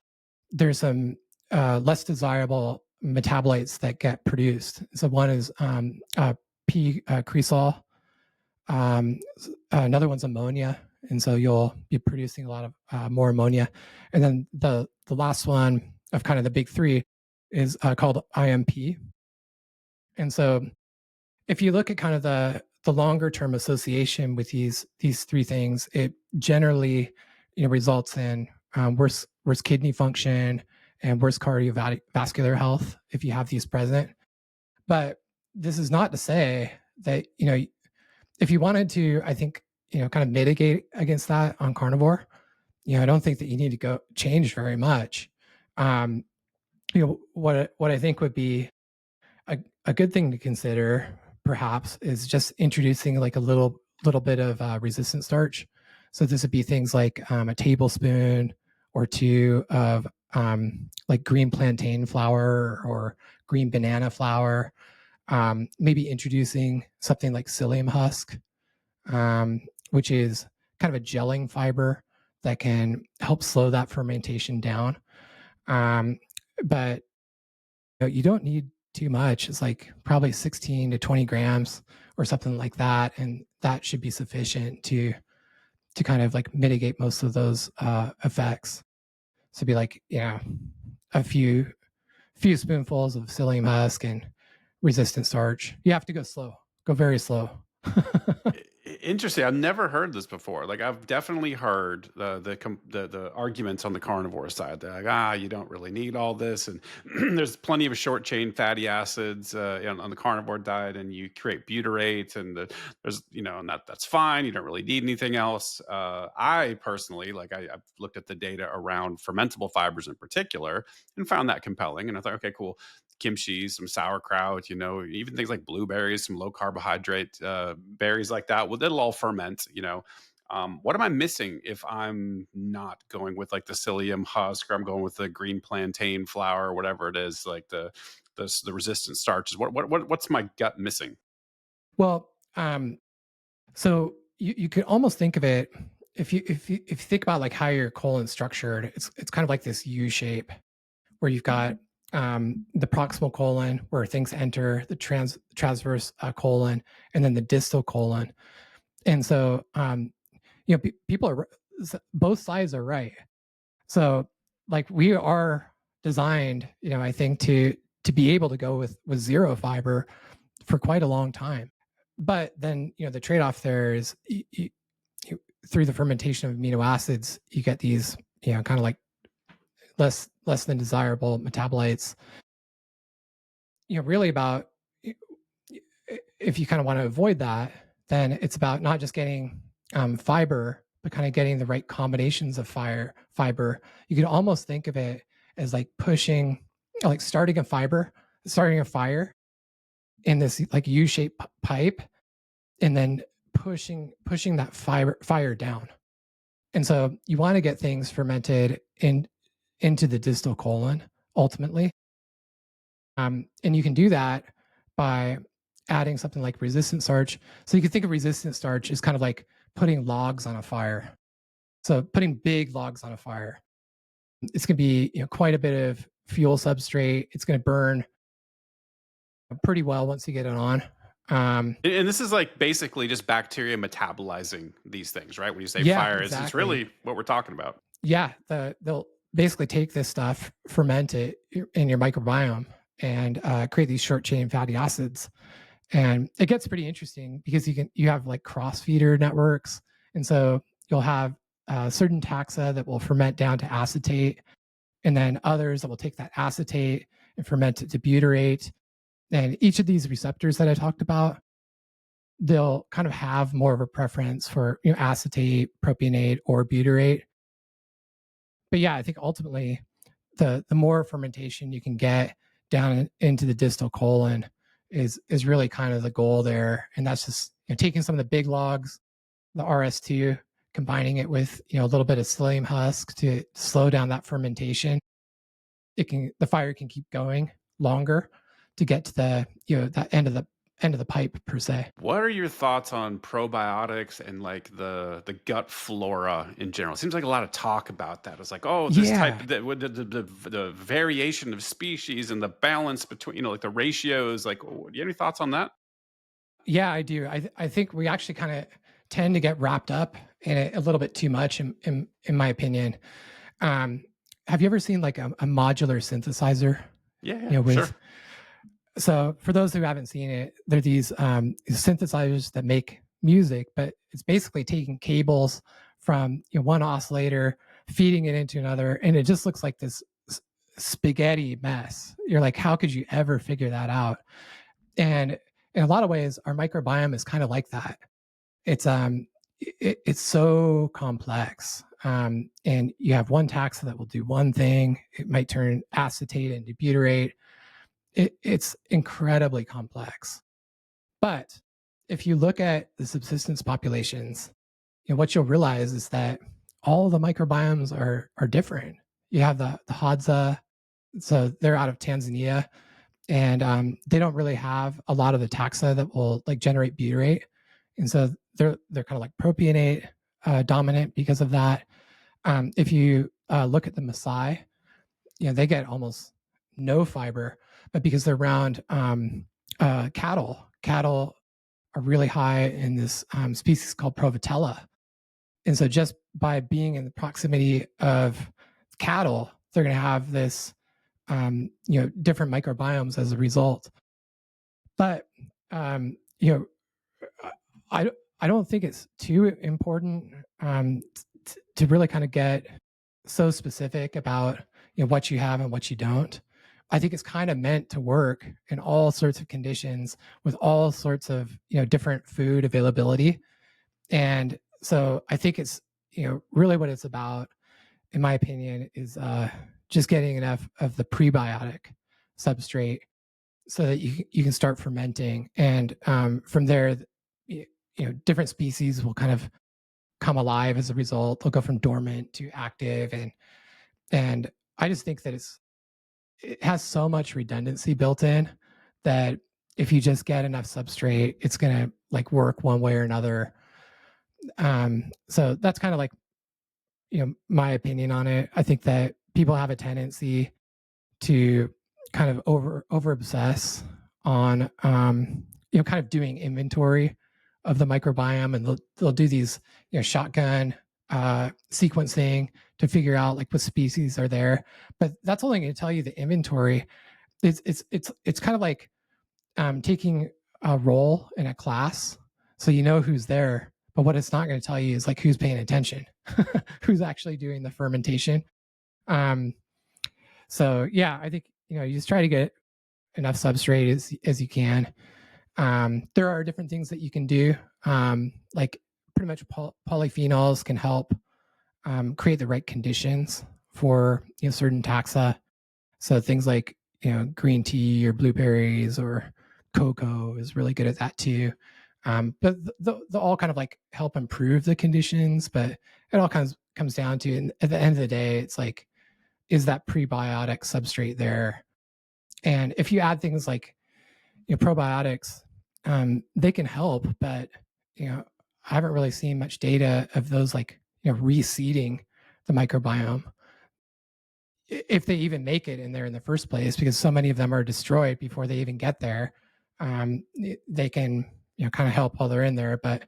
there's some less desirable metabolites that get produced. So one is cresol. Another one's ammonia, and so you'll be producing a lot of more ammonia. And then the last one of kind of the big three is called IMP. And so if you look at kind of the longer term association with these three things, it generally results in worse kidney function and worse cardiovascular health if you have these present. But this is not to say that if you wanted to, I think kind of mitigate against that on carnivore, I don't think that you need to go change very much. Um, what I think would be a good thing to consider perhaps is just introducing like a little bit of resistant starch. So this would be things like a tablespoon or two of like green plantain flour or green banana flour. Maybe introducing something like psyllium husk, which is kind of a gelling fiber that can help slow that fermentation down. But you don't need too much. It's like probably 16 to 20 grams or something like that, and that should be sufficient to kind of like mitigate most of those effects. So be like, a few spoonfuls of psyllium husk and resistant starch. You have to go slow, go very slow. Interesting. I've never heard this before. Like, I've definitely heard the arguments on the carnivore side. They're like, you don't really need all this, and there's plenty of short chain fatty acids on the carnivore diet, and you create butyrate, and there's and that's fine. You don't really need anything else. I personally, like, I've looked at the data around fermentable fibers in particular, and found that compelling. And I thought, okay, cool, kimchi, some sauerkraut, even things like blueberries, some low carbohydrate berries like that. Well, it'll all ferment, what am I missing if I'm not going with like the psyllium husk, or I'm going with the green plantain flour, or whatever it is, like the resistant starches? What's my gut missing? Well, so you could almost think of it, if you think about like how your colon's structured, it's kind of like this U shape where you've got the proximal colon where things enter, the transverse colon, and then the distal colon. And so people are, both sides are right. So like we are designed, I think to be able to go with zero fiber for quite a long time. But then the trade-off there is through the fermentation of amino acids, you get these kind of like less than desirable metabolites. Really about, if you kind of want to avoid that, then it's about not just getting fiber, but kind of getting the right combinations of fiber. You could almost think of it as like pushing, like starting a fire in this like U-shaped pipe, and then pushing that fire down. And so you want to get things fermented into the distal colon ultimately. And you can do that by adding something like resistant starch. So you can think of resistant starch as kind of like putting logs on a fire. So putting big logs on a fire. It's going to be quite a bit of fuel substrate. It's going to burn pretty well once you get it on. And this is like basically just bacteria metabolizing these things, right? When you say Yeah, fire, it's exactly. really what we're talking about. Yeah, they'll basically take this stuff, ferment it in your microbiome, and create these short chain fatty acids. And it gets pretty interesting because you have like cross feeder networks, and so you'll have certain taxa that will ferment down to acetate, and then others that will take that acetate and ferment it to butyrate. And each of these receptors that I talked about, they'll kind of have more of a preference for acetate, propionate, or butyrate. But yeah, I think ultimately the more fermentation you can get down into the distal colon is really kind of the goal there. And that's just taking some of the big logs, the RS2, combining it with a little bit of psyllium husk to slow down that fermentation. The fire can keep going longer to get to the that end of the pipe per se. What are your thoughts on probiotics and like the gut flora in general? Seems like a lot of talk about that. It's like, oh, this type Yeah, of the variation of species and the balance between, like the ratios. Like, do you have any thoughts on that? yeah, I do. I think we actually kind of tend to get wrapped up in it a little bit too much, in my opinion. Um, have you ever seen like a modular synthesizer? Yeah, yeah, With sure. so for those who haven't seen it, they're these synthesizers that make music, but it's basically taking cables from one oscillator, feeding it into another, and it just looks like this spaghetti mess. You're like, how could you ever figure that out? And in a lot of ways, our microbiome is kind of like that. It's so complex. And you have one taxa that will do one thing. It might turn acetate into butyrate. It's incredibly complex. But if you look at the subsistence populations, what you'll realize is that all of the microbiomes are different. You have the Hadza, so they're out of Tanzania, and they don't really have a lot of the taxa that will like generate butyrate, and so they're kind of like propionate dominant because of that. If you look at the Maasai, they get almost no fiber, but because they're around cattle are really high in this species called Provotella, and so just by being in the proximity of cattle, they're going to have this different microbiomes as a result. But um, you know, I I don't think it's too important to really kind of get so specific about what you have and what you don't. I think it's kind of meant to work in all sorts of conditions with all sorts of different food availability, and so I think it's really what it's about, in my opinion, is just getting enough of the prebiotic substrate so that you can start fermenting, and from there, different species will kind of come alive as a result. They'll go from dormant to active, and I just think that it has so much redundancy built in that if you just get enough substrate, it's gonna like work one way or another. So that's kind of like my opinion on it. I think that people have a tendency to kind of over obsess on kind of doing inventory of the microbiome, and they'll do these shotgun sequencing to figure out like what species are there, but that's only going to tell you the inventory. It's kind of like taking a role in a class, so who's there, but what it's not going to tell you is like who's paying attention, who's actually doing the fermentation. um so yeah, I think you just try to get enough substrate as you can. There are different things that you can do, like pretty much polyphenols can help create the right conditions for certain taxa. So things like green tea or blueberries or cocoa is really good at that too. But the all kind of like help improve the conditions, but it all comes down to, and at the end of the day, it's like, is that prebiotic substrate there? And if you add things like probiotics, they can help, but I haven't really seen much data of those like reseeding the microbiome, if they even make it in there in the first place, because so many of them are destroyed before they even get there. They can kind of help while they're in there, but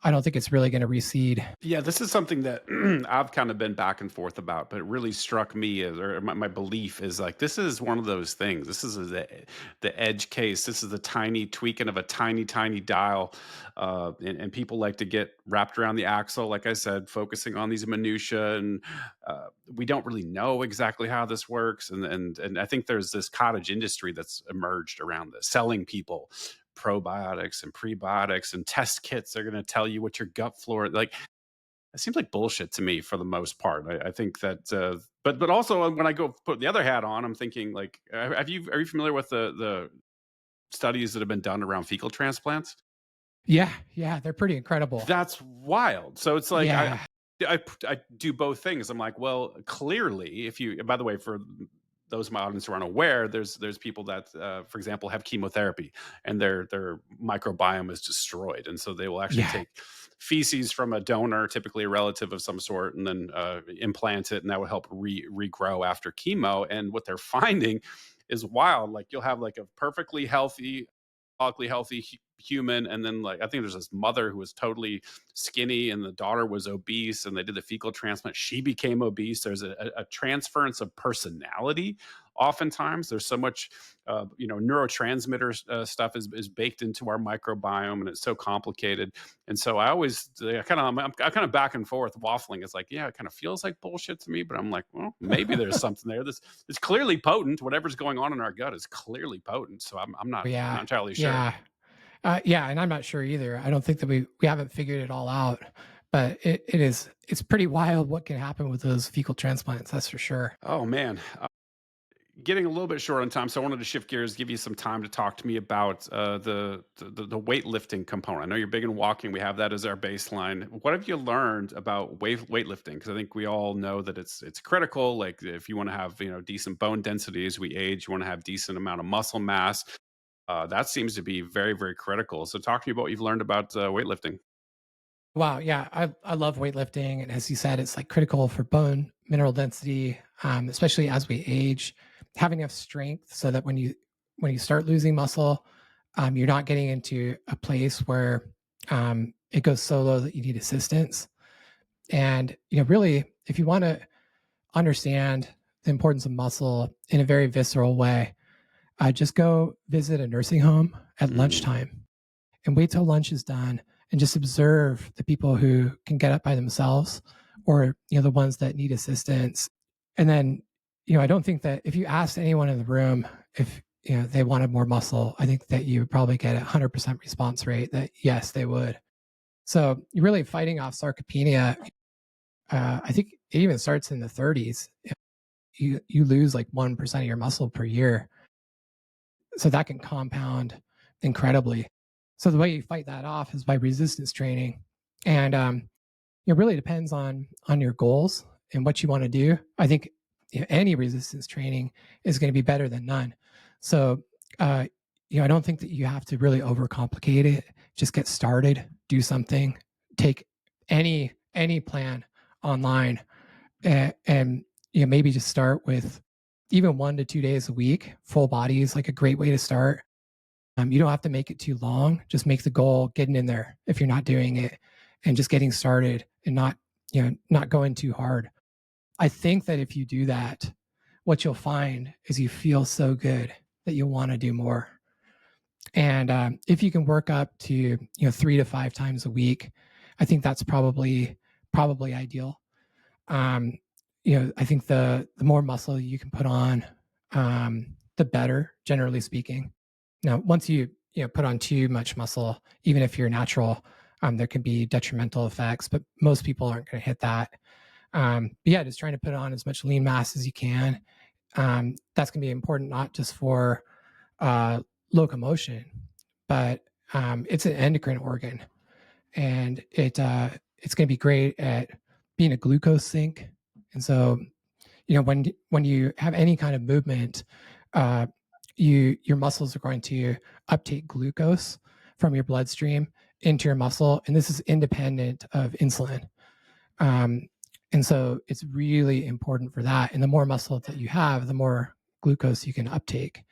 I don't think it's really going to reseed. Yeah, this is something that I've kind of been back and forth about, but it really struck me as, or my belief is like, this is one of those things. This is the edge case. This is the tiny tweaking of a tiny, tiny dial. And people like to get wrapped around the axle, like I said, focusing on these minutia. And we don't really know exactly how this works. And I think there's this cottage industry that's emerged around this, selling people probiotics and prebiotics and test kits. They're going to tell you what your gut flora like. It seems like bullshit to me for the most part. I think that, but also when I go put the other hat on, I'm thinking like, are you familiar with the studies that have been done around fecal transplants? Yeah, they're pretty incredible. That's wild. So it's like Yeah, I do both things. I'm like, well, clearly, if you. By the way, for those in my audience who aren't aware, there's people that, for example, have chemotherapy and their microbiome is destroyed, and so they will actually yeah, take feces from a donor, typically a relative of some sort, and then implant it, and that will help regrow after chemo. And what they're finding is wild. Like you'll have like a perfectly healthy healthy human, and then like I think there's this mother who was totally skinny and the daughter was obese, and they did the fecal transplant, she became obese. There's a transference of personality. Oftentimes there's so much neurotransmitter stuff is baked into our microbiome, and it's so complicated. And so I always I'm kind of back and forth waffling. It's like, yeah, it kind of feels like bullshit to me, but I'm like, well, maybe there's something there. This is clearly potent. Whatever's going on in our gut is clearly potent, so I'm yeah, not entirely sure. yeah. Yeah, and I'm not sure either. I don't think that we haven't figured it all out, but it's pretty wild what can happen with those fecal transplants. That's for sure. Oh man, getting a little bit short on time, so I wanted to shift gears, give you some time to talk to me about the weightlifting component. I know you're big in walking. We have that as our baseline. What have you learned about weightlifting? Because I think we all know that it's critical. Like if you want to have decent bone density as we age, you want to have decent amount of muscle mass. That seems to be very very critical. So talk to me about what you've learned about weightlifting. Wow, yeah, I love weightlifting, and as you said, it's like critical for bone mineral density, especially as we age. Having enough strength so that when you start losing muscle, you're not getting into a place where it goes so low that you need assistance. And really, if you want to understand the importance of muscle in a very visceral way, just go visit a nursing home at Mm, lunchtime and wait till lunch is done and just observe the people who can get up by themselves, or the ones that need assistance. And then I don't think that if you asked anyone in the room if they wanted more muscle, I think that you would probably get a 100% response rate that yes, they would. So you're really fighting off sarcopenia. I think it even starts in the 30s. You lose like 1% of your muscle per year, so that can compound incredibly. So the way you fight that off is by resistance training, and it really depends on your goals and what you want to do. I think any resistance training is going to be better than none. So uh, I don't think that you have to really overcomplicate it. Just get started, do something, take any plan online, and maybe just start with even 1 to 2 days a week. Full body is like a great way to start. You don't have to make it too long. Just make the goal getting in there if you're not doing it, and just getting started and not going too hard. I think that if you do that, what you'll find is you feel so good that you'll want to do more. And if you can work up to 3 to 5 times a week, I think that's probably ideal. Um, I think the more muscle you can put on, the better, generally speaking. Now, once you put on too much muscle, even if you're natural, There can be detrimental effects, but most people aren't going to hit that. But yeah, just trying to put on as much lean mass as you can. That's going to be important not just for locomotion, but it's an endocrine organ, and it's going to be great at being a glucose sink. And so, when you have any kind of movement, your muscles are going to uptake glucose from your bloodstream into your muscle, and this is independent of insulin. And so it's really important for that. And the more muscle that you have, the more glucose you can uptake.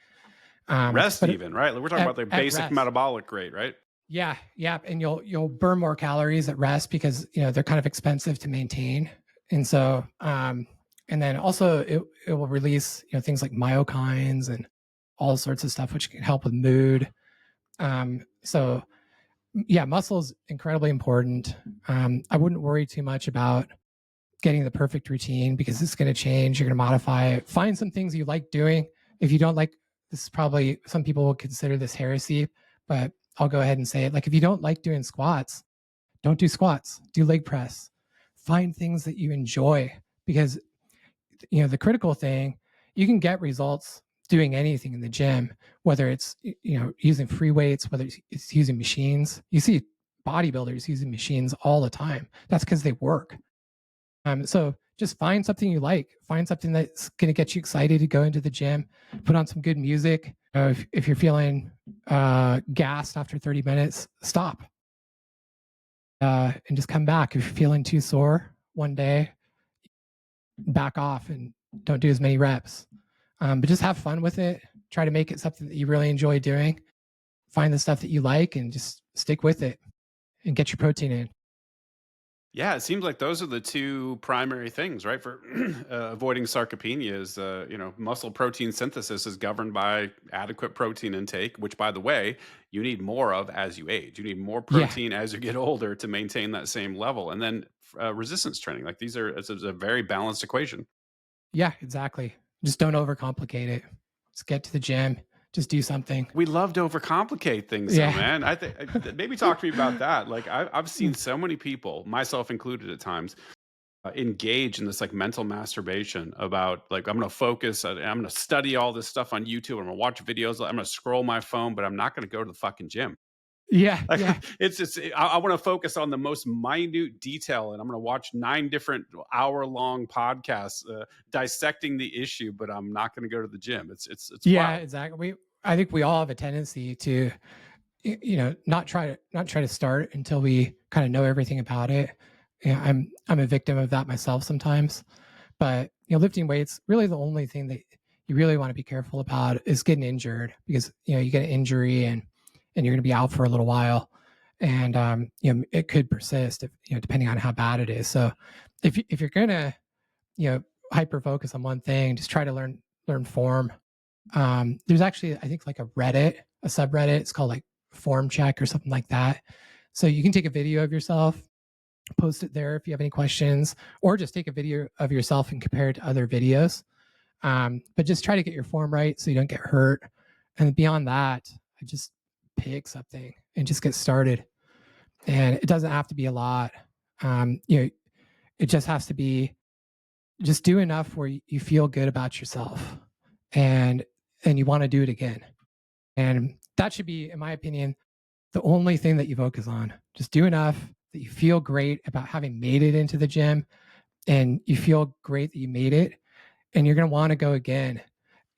Rest, But even, right? Like, we're talking about the at basic rest, metabolic rate, right? yeah, yeah, and you'll burn more calories at rest because they're kind of expensive to maintain, and so and then also it will release things like myokines and all sorts of stuff which can help with mood. So yeah, muscle is incredibly important. I wouldn't worry too much about getting the perfect routine because it's going to change. You're going to modify it. Find some things you like doing. If you don't like, this is probably, some people will consider this heresy, but I'll go ahead and say it. Like, if you don't like doing squats, don't do squats, do leg press. Find things that you enjoy, because the critical thing, you can get results doing anything in the gym, whether it's using free weights, whether it's using machines. You see bodybuilders using machines all the time. That's because they work. So just find something you like. Find something that's going to get you excited to go into the gym. Put on some good music. If you're feeling gassed after 30 minutes, stop and just come back. If you're feeling too sore one day, back off and don't do as many reps. But just have fun with it. Try to make it something that you really enjoy doing. Find the stuff that you like and just stick with it and get your protein in. Yeah, it seems like those are the two primary things, right? For avoiding sarcopenia is, muscle protein synthesis is governed by adequate protein intake, which, by the way, you need more of as you age. You need more Yeah, protein as you get older to maintain that same level. And then resistance training, like it's a very balanced equation. yeah, exactly. Just don't overcomplicate it. Just get to the gym. Just do something. We love to overcomplicate things, though, Yeah. man. I think maybe talk to me about that. Like, I've seen so many people, myself included, at times engage in this like mental masturbation about like I'm going to focus. I'm going to study all this stuff on YouTube. I'm going to watch videos. I'm going to scroll my phone, but I'm not going to go to the fucking gym. Yeah, Like, yeah. it's just I want to focus on the most minute detail, and I'm going to watch 9 different hour-long podcasts dissecting the issue, but I'm not going to go to the gym. It's Yeah, wild. exactly. I think we all have a tendency to not try to start until we kind of know everything about it. Yeah, I'm a victim of that myself sometimes. But lifting weights, really the only thing that you really want to be careful about is getting injured, because you get an injury and you're going to be out for a little while, and it could persist if depending on how bad it is. So if you're gonna hyper focus on one thing, just try to learn form. There's actually, I think, like a subreddit. It's called like Form Check or something like that. So you can take a video of yourself, post it there if you have any questions, or just take a video of yourself and compare it to other videos. But just try to get your form right so you don't get hurt. And beyond that, I just pick something and just get started. And it doesn't have to be a lot. It just has to be, just do enough where you feel good about yourself, and you want to do it again. And that should be, in my opinion, the only thing that you focus on. Just do enough that you feel great about having made it into the gym, and you feel great that you made it, and you're going to want to go again.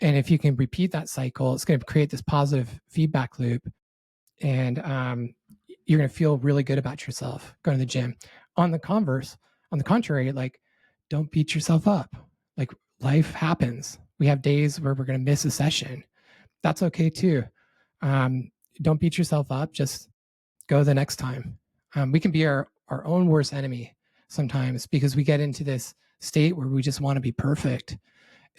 And if you can repeat that cycle, it's going to create this positive feedback loop, and you're going to feel really good about yourself going to the gym. On the contrary, like, don't beat yourself up. Like, life happens. We have days where we're going to miss a session. That's okay too. Don't beat yourself up. Just go the next time. We can be our own worst enemy sometimes, because we get into this state where we just want to be perfect,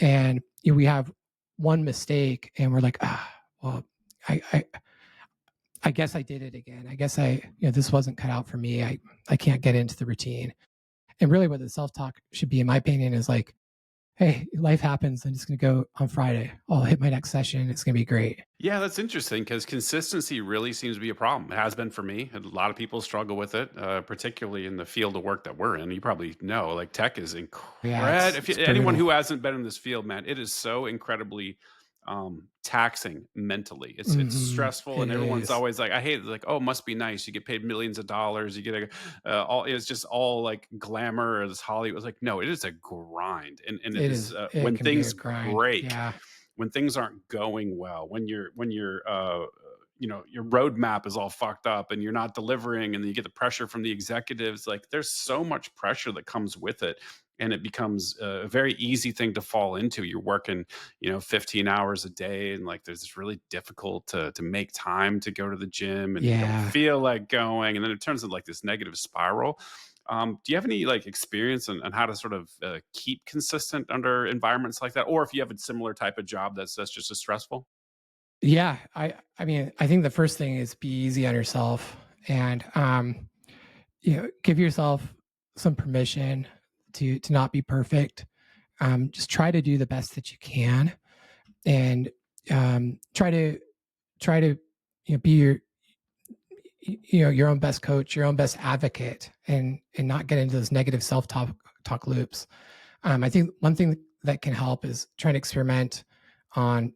and we have one mistake and we're like, well, I guess I did it again. I guess this wasn't cut out for me. I can't get into the routine. And really what the self-talk should be, in my opinion, is like, hey, life happens. I'm just going to go on Friday. I'll hit my next session. It's going to be great. Yeah, that's interesting because consistency really seems to be a problem. It has been for me, and a lot of people struggle with it, particularly in the field of work that we're in. You probably know, like tech is Yeah, incredible. If you, it's anyone brutal. who hasn't been in this field, man, it is so incredibly taxing mentally. It's stressful, It and everyone's is. always like, "I hate it." Like, "Oh, it must be nice. You get paid millions of dollars. You get all." It's just all like glamour or this Hollywood. It's like, no, it is a grind, and it It is is. It when can be a things grind. break, Yeah. when things aren't going well, when you're your roadmap is all fucked up and you're not delivering, and then you get the pressure from the executives. Like there's so much pressure that comes with it, and it becomes a very easy thing to fall into. You're working 15 hours a day, and like there's really difficult to make time to go to the gym, and you don't Yeah. feel like going, and then it turns into like this negative spiral. Do you have any like experience on how to sort of keep consistent under environments like that, or if you have a similar type of job that's just as stressful? Yeah. I mean, I think the first thing is be easy on yourself and give yourself some permission to not be perfect. Just try to do the best that you can and try to be your own best coach, your own best advocate, and not get into those negative self talk loops. I think one thing that can help is trying to experiment on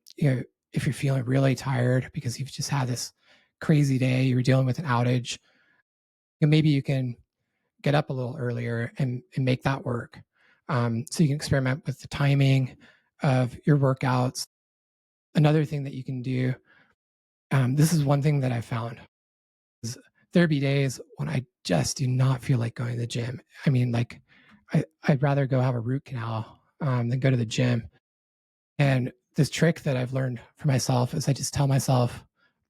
if you're feeling really tired because you've just had this crazy day, you're dealing with an outage, and maybe you can get up a little earlier and make that work. So you can experiment with the timing of your workouts. Another thing that you can do, this is one thing that I found, is there be days when I just do not feel like going to the gym. I mean, like I'd rather go have a root canal than go to the gym. And this trick that I've learned for myself is I just tell myself,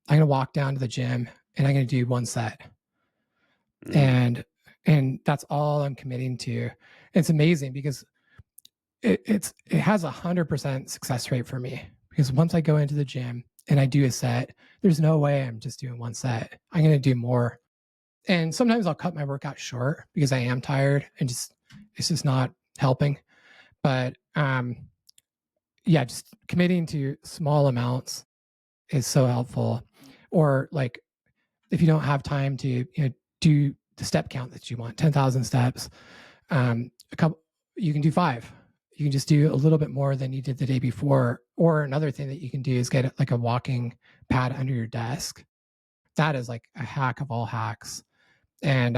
I'm going to walk down to the gym and I'm going to do one set. Mm. And that's all I'm committing to. It's amazing because it has 100% success rate for me because once I go into the gym and I do a set, there's no way I'm just doing one set. I'm going to do more. And sometimes I'll cut my workout short because I am tired and just it's just not helping. But yeah, just committing to small amounts is so helpful. Or like if you don't have time to do the step count that you want, 10,000 steps, a couple, you can do 5. You can just do a little bit more than you did the day before. Or another thing that you can do is get like a walking pad under your desk. That is like a hack of all hacks. And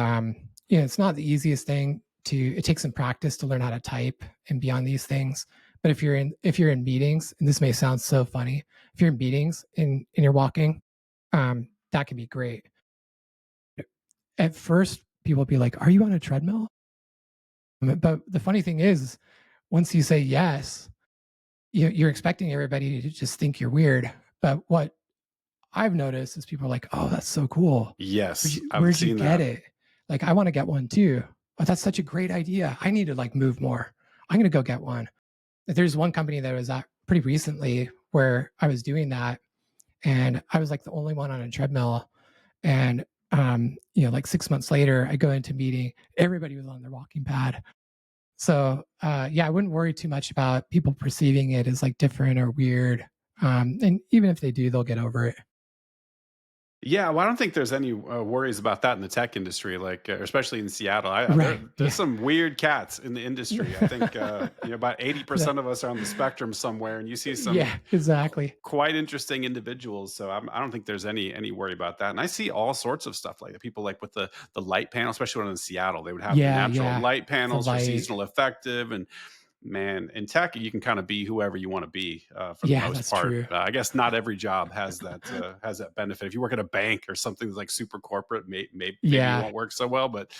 it's not the easiest thing to. It takes some practice to learn how to type and be on these things. But if you're in meetings, and this may sound so funny, if you're in meetings and you're walking, that can be great. At first, people will be like, "Are you on a treadmill?" But the funny thing is, once you say yes, you're expecting everybody to just think you're weird. But what I've noticed is people are like, "Oh, that's so cool. Yes, I've Where'd you seen get that. it? Like, I want to get one too. Oh, that's such a great idea. I need to like move more. I'm gonna go get one." There's one company that was at pretty recently where I was doing that, and I was like the only one on a treadmill. And like 6 months later, I go into a meeting, everybody was on their walking pad. So yeah, I wouldn't worry too much about people perceiving it as like different or weird. And even if they do, they'll get over it. Yeah, well, I don't think there's any worries about that in the tech industry, like especially in Seattle. Right. There's Yeah. some weird cats in the industry. I think about That- 80% of us are on the spectrum somewhere, and you see some yeah, exactly. quite interesting individuals. So I don't think there's any worry about that. And I see all sorts of stuff like that. People like with the light panel, especially when in Seattle, they would have the Yeah, natural yeah. light The panels for light. seasonal effective. And man, in tech, you can kind of be whoever you want to be for the Yeah, most that's part. true. I guess not every job has that benefit. If you work at a bank or something that's like super corporate, maybe you Yeah, won't work so well. But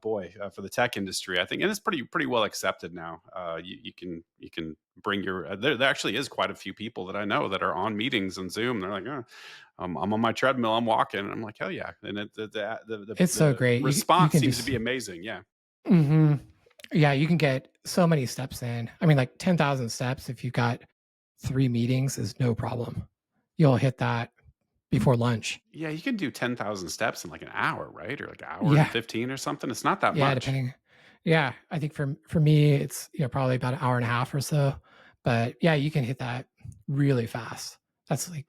boy, for the tech industry, I think, and it's pretty well accepted now. You can bring your. There actually is quite a few people that I know that are on meetings on Zoom. They're like, oh, I'm on my treadmill, I'm walking, and I'm like, hell yeah! And it's so the great. You response can seems to just be amazing. Yeah. hmm yeah, you can get so many steps in. I mean, like 10,000 steps if you've got 3 meetings is no problem. You'll hit that before lunch. Yeah, you can do 10,000 steps in like an hour, right? Or like an hour and Yeah, 15 or something. It's not that yeah, much. depending. Yeah, I think for me, it's probably about an hour and a half or so. But yeah, you can hit that really fast. That's like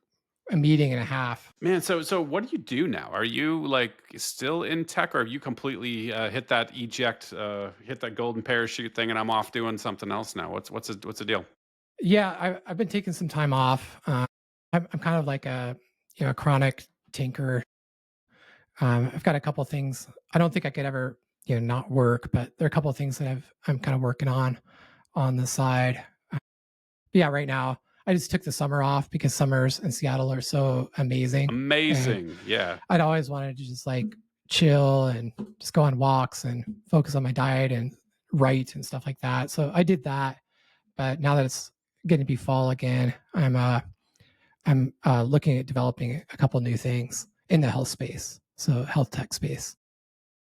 a meeting and a half. Man, so what do you do now? Are you like still in tech, or have you completely hit that eject, hit that golden parachute thing, and I'm off doing something else now? What's the deal? Yeah, I've been taking some time off. I'm kind of like a chronic tinker. I've got a couple things. I don't think I could ever not work, but there are a couple of things that I'm kind of working on the side. Yeah, right now I just took the summer off because summers in Seattle are so amazing, and Amazing, yeah. I'd always wanted to just like chill and just go on walks and focus on my diet and write and stuff like that. So I did that, but now that it's getting to be fall again, I'm looking at developing a couple new things in the health space, so health tech space.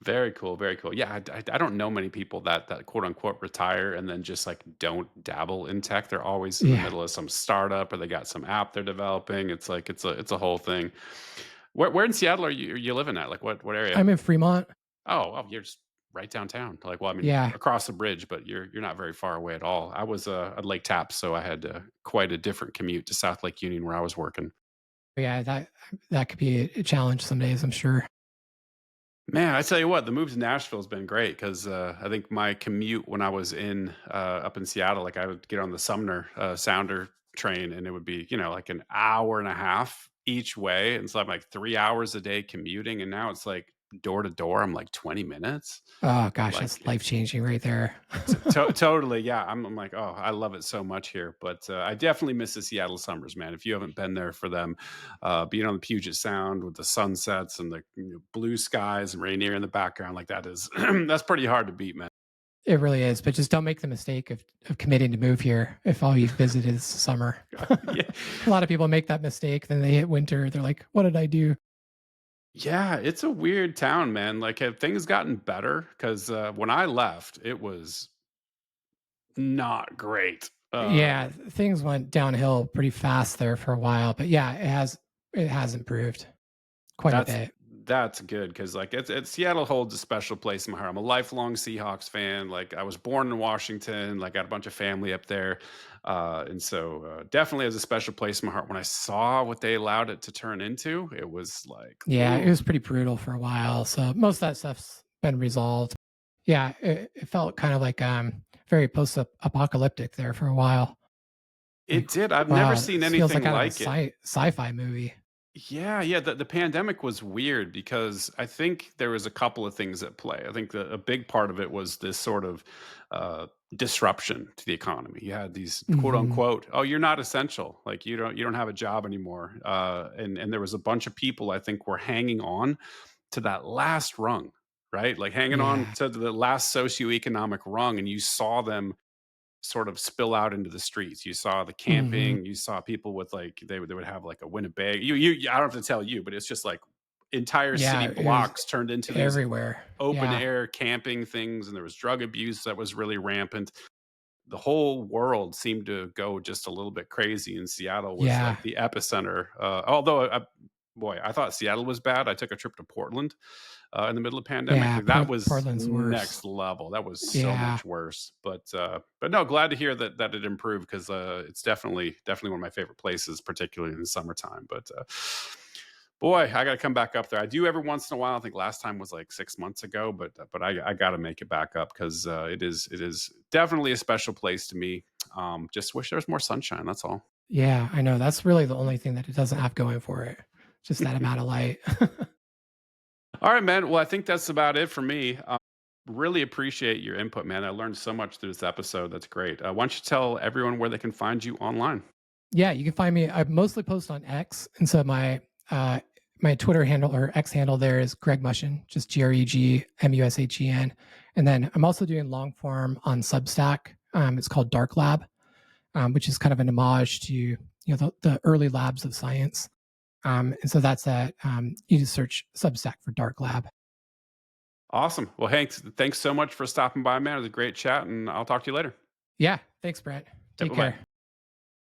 Very cool, very cool. Yeah, I don't know many people that quote unquote retire and then just like don't dabble in tech. They're always in the Yeah, middle of some startup or they got some app they're developing. It's like it's a whole thing. Where in Seattle are you living at? Like what area? I'm in Fremont. Oh, you're just right downtown. Like, well, I mean, Yeah, across the bridge, but you're not very far away at all. I was at Lake Tapps, so I had quite a different commute to South Lake Union where I was working. yeah, that could be a challenge some days, I'm sure. Man, I tell you what, the move to Nashville has been great because I think my commute when I was in up in Seattle, like I would get on the Sumner Sounder train, and it would be like an hour and a half each way, and so I'm like 3 hours a day commuting, and now it's like door to door. I'm like 20 minutes. Oh gosh, Like that's life changing right there. Totally, yeah. I'm like, oh, I love it so much here, but I definitely miss the Seattle summers, man. If you haven't been there for them, being on the Puget Sound with the sunsets and the blue skies and Rainier in the background, like that is that's pretty hard to beat, man. It really is, but just don't make the mistake of committing to move here if all you visit is summer. Yeah, A lot of people make that mistake, then they hit winter, they're like, "What did I do?" yeah, it's a weird town, man. Like, have things gotten better? Because when I left, it was not great. Yeah, things went downhill pretty fast there for a while, but yeah, it has improved quite a That's bit. that's good because like Seattle holds a special place in my heart. I'm a lifelong Seahawks fan. Like I was born in Washington. Like got a bunch of family up there, and so definitely has a special place in my heart. When I saw what they allowed it to turn into, it was like, Yeah, it ooh, was pretty brutal for a while, so most of that stuff's been resolved. Yeah, it felt kind of like, very post-apocalyptic there for a while. it Like, did. I've never wow, seen this feels like anything out of a like it. sci-fi movie. Yeah, yeah. The pandemic was weird because I think there was a couple of things at play. I think a big part of it was this sort of uh, disruption to the economy. You had these quote Mhm. unquote, "Oh, you're not essential. Like you don't have a job anymore." And there was a bunch of people I think were hanging on to that last rung, right? Like hanging on Yeah. to the last socioeconomic rung, and you saw them sort of spill out into the streets. You saw the Mhm. camping, you saw people with like they would have like a Winnebago. You I don't have to tell you, but it's just like entire city Yeah, it was blocks turned into these everywhere. open Yeah. air camping things and there was drug abuse that was really rampant. The whole world seemed to go just a little bit crazy and Seattle was Yeah. like the epicenter. Although boy, I thought Seattle was bad. I took a trip to Portland in the middle of pandemic. Yeah, Like that was Portland's worse. next level. That was so Yeah. much worse. But no, glad to hear that it improved because it's definitely one of my favorite places, particularly in the summertime. But boy, I got to come back up there. I do every once in a while. I think last time was like 6 months ago, but I got to make it back up because it is definitely a special place to me. Just wish there was more sunshine. That's all. Yeah, I know, that's really the only thing that it doesn't have going for it, just that amount of light. All right, man. Well, I think that's about it for me. Really appreciate your input, man. I learned so much through this episode. That's great. Why don't you tell everyone where they can find you online? Yeah, you can find me. I mostly post on X, and so uh, my Twitter handle or X handle there is Greg Mushen, just GregMushen, and then I'm also doing long form on Substack. It's called Dark Lab, which is kind of an homage to the early labs of science. And so that's that. You just search Substack for Dark Lab. Awesome. Well, Hank, thanks so much for stopping by, man. It was a great chat, and I'll talk to you later. Yeah, thanks, Brett. Yeah, Take bye bye. care.